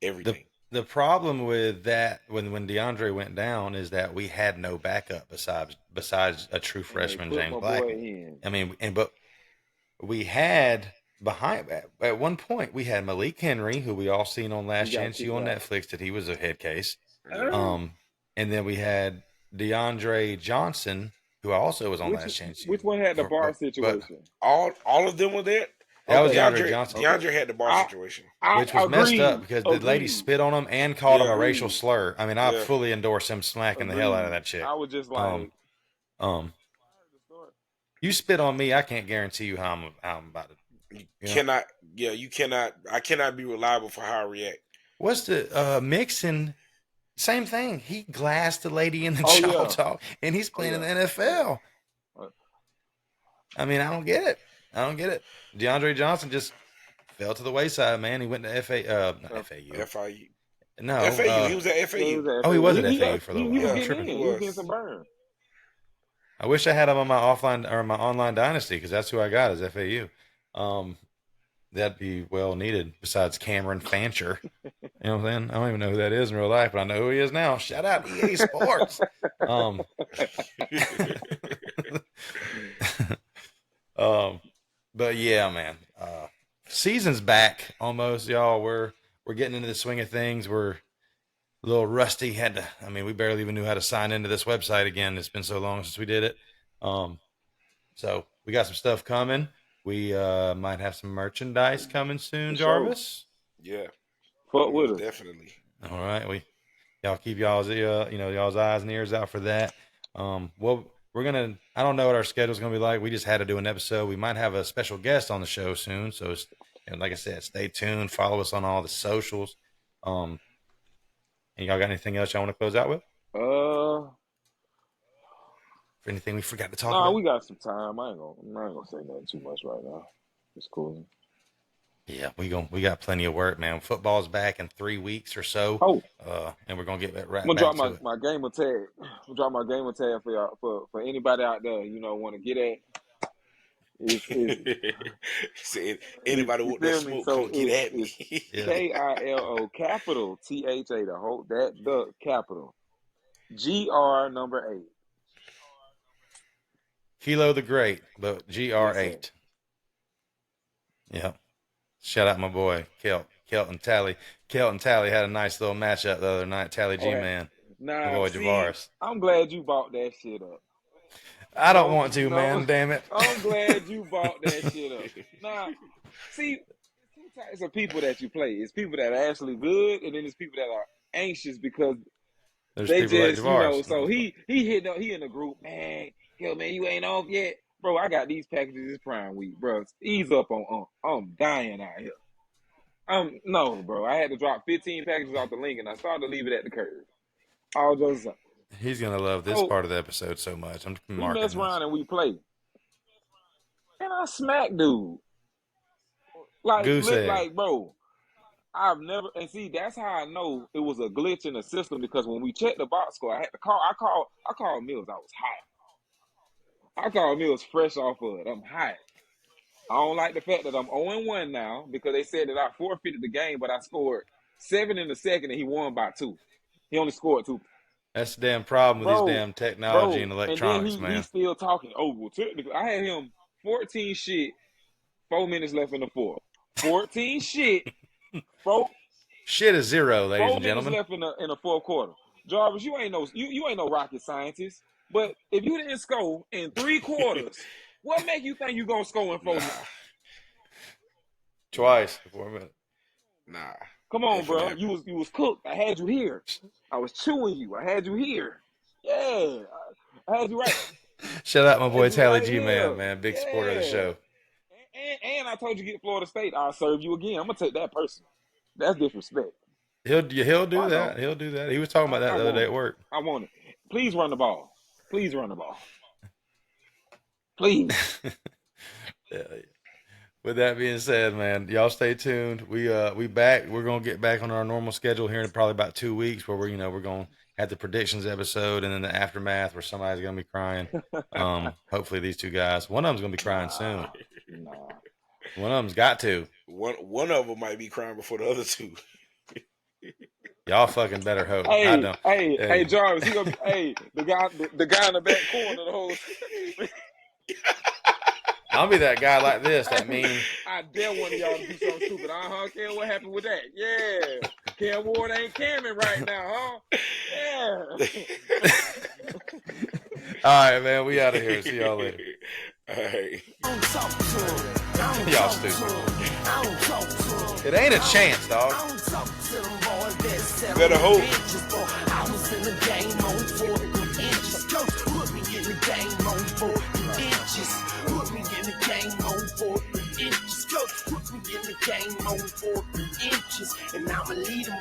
Everything. The problem with that when DeAndre went down is that we had no backup besides a true freshman, Put James my Black. boy in. I mean, but we had behind at one point we had Malik Henry, who we all seen on Last He got Chance U kicked on out. Netflix, that he was a head case. Uh, And then we had DeAndre Johnson, who also was on Last Chance U. Which one had the bar But- situation? All of them were there. That was Okay. DeAndre Johnson. DeAndre had the bar situation. Which was messed agreed. up because the lady Agreed. spit on him and called him a Yeah. racial slur. I mean, I Yeah. fully endorse him smacking the hell out of that chick. I was just like, You spit on me, I can't guarantee you how I'm about to. You Yeah. cannot. Yeah, you cannot. I cannot be reliable for how I react. What's the Mixon? Same thing. He glassed the lady in the Oh, jaw yeah. talk, and he's playing in the yeah. NFL. I mean, I don't get it. DeAndre Johnson just fell to the wayside, man. He went to FAU. FIU. No, FAU. He was at FAU. he was at FAU for a little He while. was I'm getting tripping. in. He was getting some burn. I wish I had him on my offline or my online dynasty because that's who I got is FAU. That'd be well needed. Besides Cameron Fancher, you know what I'm saying? I don't even know who that is in real life, but I know who he is now. Shout out EA Sports. But yeah, man. Season's back almost, y'all. We're getting into the swing of things. We're a little rusty. We barely even knew how to sign into this website again. It's been so long since we did it. So we got some stuff coming. We might have some merchandise coming soon, Jarvis. Yeah. Fuck with us. Definitely. All right, y'all keep y'all's eyes and ears out for that. Well, I don't know what our schedule's gonna be like. We just had to do an episode. We might have a special guest on the show soon. So, like I said, stay tuned. Follow us on all the socials. And y'all got anything else y'all want to close out with? For anything we forgot to talk about? We got some time. I ain't gonna say nothing too much right now. It's cool. Yeah, we got plenty of work, man. Football's back in 3 weeks or so. And we're gonna get right I'm gonna back drop to it. my gamer tag. I'm drop my gamer tag for y'all for anybody out there, want to get at. Said anybody with the smoke, come get at me. KILO capital THA the capital GR number 8. Kilo the Great, but GR8. Yep. Shout out my boy, Kelt. Kelt and Tally. Kelt and Tally had a nice little matchup the other night. Tally G-Man. My Now, boy see, Jarvis. I'm glad you bought that shit up. I don't want to, man. Damn it. I'm glad you bought that shit up. Now, see, there's 2 types of people that you play. It's people that are actually good, and then there's people that are anxious because There's they people like just, Jarvis. so he he in the group, man. Yo, man, you ain't off yet. Bro, I got these packages this Prime Week, bro. Ease up on I'm dying out here. No, bro. I had to drop 15 packages off the link, and I started to leave it at the curb. All just He's going to love this part of the episode so much. I'm we marking mess this. around and we play. And I smack dude. Like, Goose egg. like, bro, I've never, and see, that's how I know it was a glitch in the system, because when we checked the box score, I had to call, I called Mills. I was hot. I called Mills fresh off of it. I'm hot. I don't like the fact that I'm 0-1 now, because they said that I forfeited the game, but I scored 7 in the second and he won by 2. He only scored 2. That's the damn problem with Bro, these damn technology and electronics, and then man. he's still talking. Oh, well, technically, I had him 14 shit, 4 minutes left in the fourth. 14 shit, bro. Shit is 0, ladies 4 and minutes gentlemen. left in the fourth quarter. Jarvis, you ain't no rocket scientist. But if you didn't score in 3 quarters, what make you think you gonna score in 4 minutes? Twice in 4 minutes. Nah. Come on, bro. You was cooked. I had you here. I was chewing you. I had you here. Yeah, I had you right. Shout out my boy Tally right G-Man, here. Big supporter of the show. And I told you get Florida State. I'll serve you again. I'm gonna take that personal. That's disrespect. He'll do I that. know. He'll do that. He was talking about that the other day at work. I want it. Please run the ball. Please run the ball. Please. Yeah. With that being said, man, y'all stay tuned. We back. We're gonna get back on our normal schedule here in probably about 2 weeks, where we're gonna have the predictions episode and then the aftermath where somebody's gonna be crying. Hopefully these 2 guys. One of them's gonna be crying soon. Nah. One of them's got to. One of them might be crying before the other 2. Y'all fucking better hope. Hey, I don't. hey, Jarvis, he gonna be, the guy in the back corner of the whole. I'll be that guy like this. That mean. I dare one of y'all to do something stupid. Ken, what happened with that? Yeah, Ken Ward ain't camming right now, huh? Yeah. All right, man. We out of here. See y'all later. All right. Y'all stupid. It ain't a chance, dog. You better hope. I was in the game on 4 inches. Coach put me in the game on 4 inches. Put me in the game on 4 inches. Coach put me in the game on 4 inches. And I'ma lead 'em